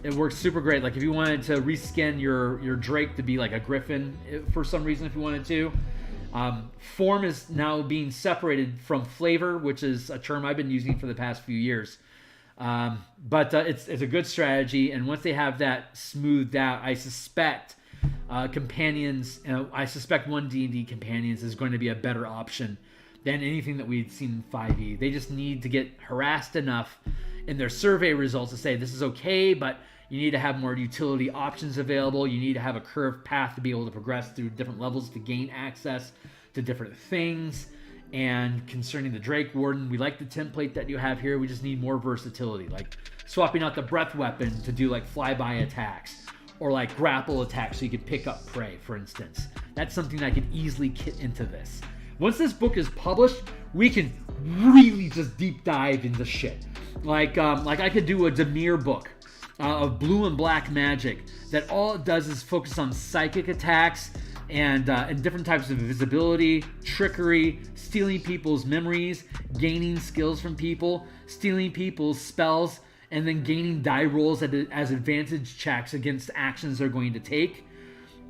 It works super great. Like if you wanted to reskin your Drake to be like a Griffin for some reason, if you wanted to. Form is now being separated from flavor, which is a term I've been using for the past few years. But it's a good strategy, and once they have that smoothed out, I suspect companions. I suspect one D&D companions is going to be a better option than anything that we'd seen in 5e. They just need to get harassed enough in their survey results to say this is okay, but you need to have more utility options available. You need to have a curved path to be able to progress through different levels to gain access to different things. And concerning the Drake Warden, we like the template that you have here. We just need more versatility, like swapping out the breath weapon to do like flyby attacks or like grapple attacks so you can pick up prey, for instance. That's something I could easily kit into this. Once this book is published, we can really just deep dive into shit. Like I could do a Demir book of blue and black magic that all it does is focus on psychic attacks and different types of visibility, trickery, stealing people's memories, gaining skills from people, stealing people's spells, and then gaining die rolls as advantage checks against actions they're going to take.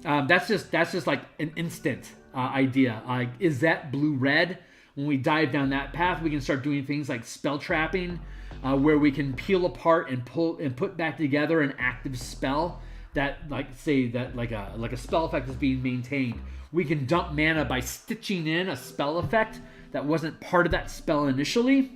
That's just like an instant idea. Is that blue-red? When we dive down that path, we can start doing things like spell trapping, where we can peel apart and pull and put back together an active spell that, like, say that like a spell effect is being maintained. We can dump mana by stitching in a spell effect that wasn't part of that spell initially,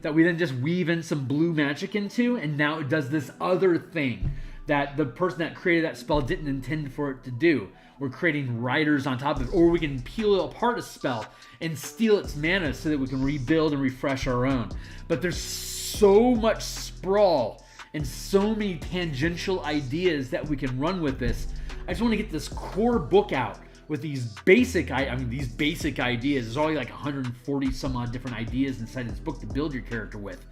that we then just weave in some blue magic into, and now it does this other thing that the person that created that spell didn't intend for it to do. We're creating riders on top of it, or we can peel apart a spell and steal its mana so that we can rebuild and refresh our own. But there's so much sprawl and so many tangential ideas that we can run with this. I just want to get this core book out with these basic, these basic ideas. There's only like 140 some odd different ideas inside this book to build your character with.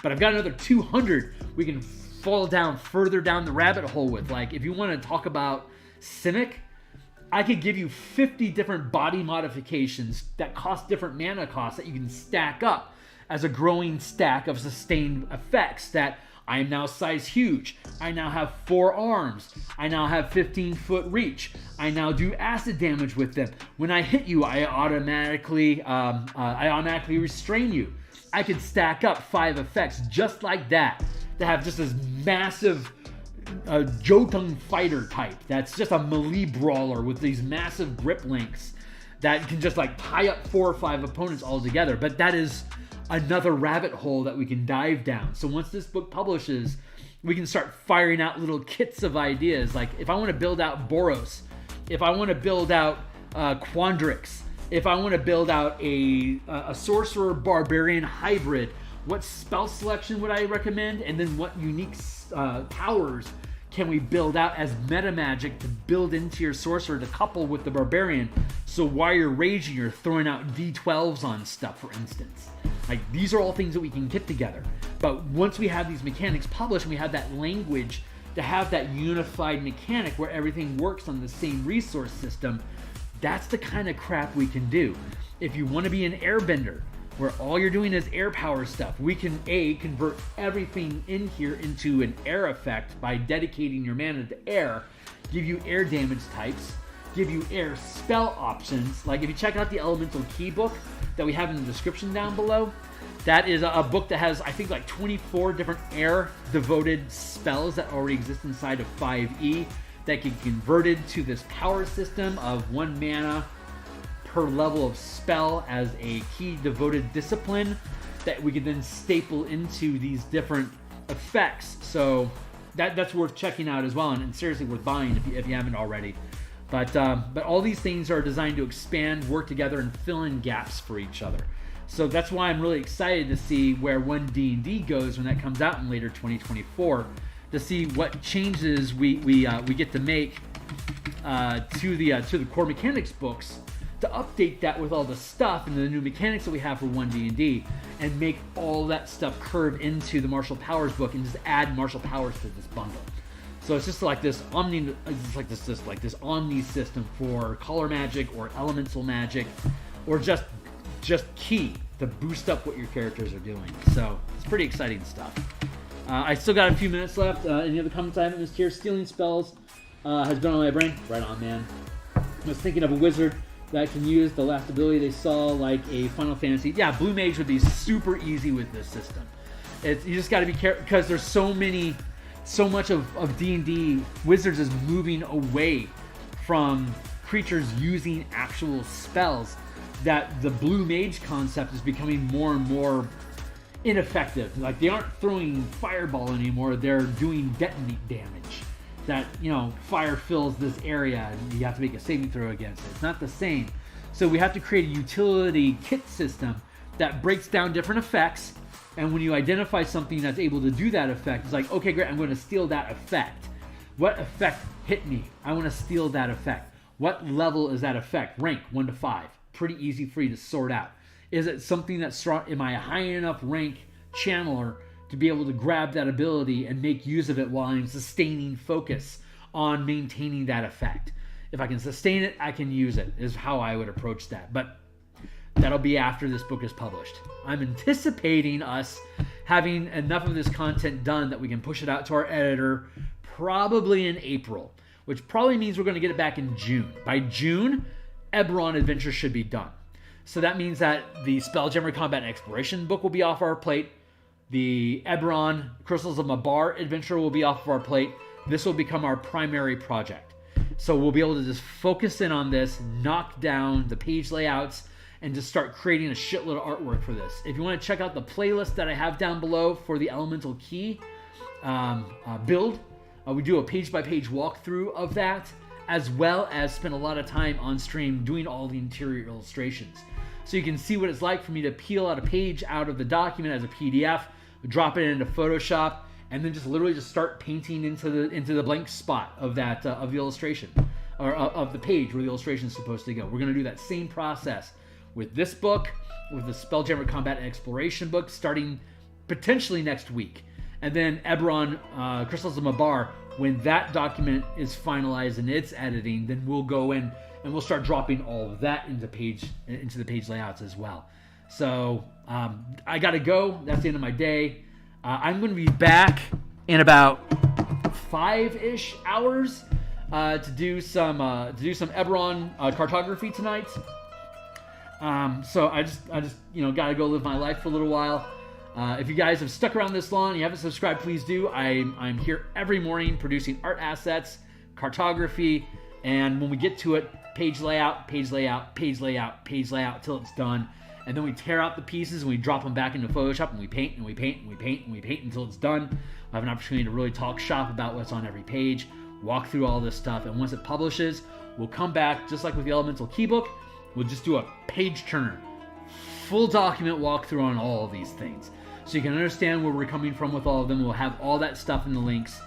But I've got another 200 we can fall down further down the rabbit hole with. Like, if you want to talk about Cynic, I could give you 50 different body modifications that cost different mana costs that you can stack up as a growing stack of sustained effects. That I am now size huge. I now have 4 arms. I now have 15-foot reach. I now do acid damage with them. When I hit you, I automatically restrain you. I could stack up 5 effects just like that to have just this massive Jotun fighter type that's just a melee brawler with these massive grip links that can just like tie up 4 or 5 opponents all together. But that is another rabbit hole that we can dive down. So once this book publishes, we can start firing out little kits of ideas. Like, if I want to build out Boros, if I want to build out Quandrix, if I want to build out a sorcerer barbarian hybrid, what spell selection would I recommend? And then what unique powers can we build out as meta magic to build into your sorcerer to couple with the barbarian? So while you're raging, you're throwing out D12s on stuff, for instance. Like, these are all things that we can get together. But once we have these mechanics published and we have that language to have that unified mechanic where everything works on the same resource system, that's the kind of crap we can do. If you want to be an airbender, where all you're doing is air power stuff, we can convert everything in here into an air effect by dedicating your mana to air, give you air damage types, give you air spell options. Like, if you check out the Elemental Key book that we have in the description down below, that is a book that has, I think, like 24 different air devoted spells that already exist inside of 5e that can be converted to this power system of 1 mana per level of spell as a key devoted discipline that we can then staple into these different effects. So that's worth checking out as well, and seriously worth buying if you haven't already. But all these things are designed to expand, work together, and fill in gaps for each other. So that's why I'm really excited to see where 1D&D goes when that comes out in later 2024, to see what changes we get to make to the core mechanics books, to update that with all the stuff and the new mechanics that we have for 1D&D, and make all that stuff curve into the martial powers book and just add martial powers to this bundle. So it's just like this omni system for color magic or elemental magic, or just key to boost up what your characters are doing. So it's pretty exciting stuff. I still got a few minutes left. Any other comments I haven't missed here? Stealing spells has been on my brain. Right on, man. I was thinking of a wizard that can use the last ability they saw, like a Final Fantasy. Yeah, Blue Mage would be super easy with this system. You just got to be careful because there's so much of D&D. Wizards is moving away from creatures using actual spells that the blue mage concept is becoming more and more ineffective. Like, they aren't throwing fireball anymore, they're doing detonate damage. That, you know, fire fills this area and you have to make a saving throw against it. It's not the same. So we have to create a utility kit system that breaks down different effects, and when you identify something that's able to do that effect, it's like, okay, great, I'm going to steal that effect. What effect hit me? I want to steal that effect. What level is that effect? Rank 1 to 5. Pretty easy for you to sort out. Is it something that's strong? Am I a high enough rank channeler to be able to grab that ability and make use of it while I'm sustaining focus on maintaining that effect? If I can sustain it, I can use it, is how I would approach that. But that'll be after this book is published. I'm anticipating us having enough of this content done that we can push it out to our editor probably in April, which probably means we're going to get it back in June. By June, Eberron Adventure should be done. So that means that the Spelljammer Combat and Exploration book will be off our plate. The Eberron Crystals of Mabar adventure will be off of our plate. This will become our primary project. So we'll be able to just focus in on this, knock down the page layouts, and just start creating a shitload of artwork for this. If you want to check out the playlist that I have down below for the Elemental Key build, we do a page-by-page walkthrough of that, as well as spend a lot of time on stream doing all the interior illustrations. So you can see what it's like for me to peel out a page out of the document as a PDF, drop it into Photoshop, and then just literally just start painting into the blank spot of that of the illustration, or of the page where the illustration is supposed to go. We're going to do that same process with this book, with the Spelljammer Combat and Exploration book, starting potentially next week. And then Eberron Crystals of Mabar, when that document is finalized in its editing, then we'll go in and we'll start dropping all of that into the page layouts as well. So I gotta go. That's the end of my day. I'm going to be back in about 5-ish hours to do some Eberron cartography tonight. So I just gotta go live my life for a little while. If you guys have stuck around this long and you haven't subscribed, please do. I'm here every morning producing art assets, cartography, and when we get to it, page layout, page layout, page layout, page layout till it's done. And then we tear out the pieces and we drop them back into Photoshop and we paint and we paint and we paint and we paint until it's done. We'll have an opportunity to really talk shop about what's on every page, walk through all this stuff, and once it publishes, we'll come back, just like with the Elemental Key book, we'll just do a page turner, full document walkthrough on all of these things. So you can understand where we're coming from with all of them. We'll have all that stuff in the links.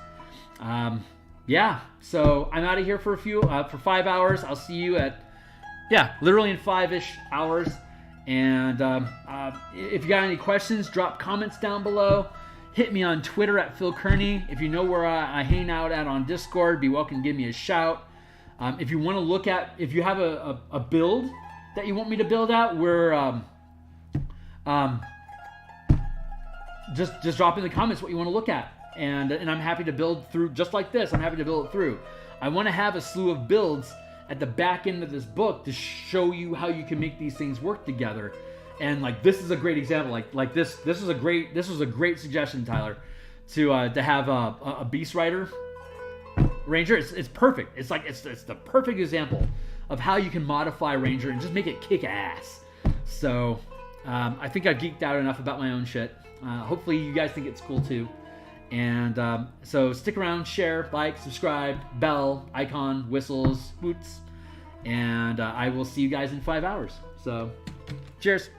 Yeah, so I'm out of here for 5 hours. I'll see you at, literally in 5-ish hours. And if you got any questions, drop comments down below. Hit me on Twitter at Phil Kearney. If you know where I hang out at on Discord, be welcome to give me a shout. If you want to look at, if you have a build that you want me to build out, we're just drop in the comments what you want to look at, and I'm happy to build through just like this. I'm happy to build it through. I want to have a slew of builds at the back end of this book to show you how you can make these things work together. And like this is a great example. Like this was a great suggestion, Tyler, to have a Beast Rider Ranger. It's perfect. It's the perfect example of how you can modify Ranger and just make it kick ass. So I think I've geeked out enough about my own shit. Hopefully you guys think it's cool too. And so stick around, share, like, subscribe, bell, icon, whistles, boots, and I will see you guys in 5 hours. So cheers.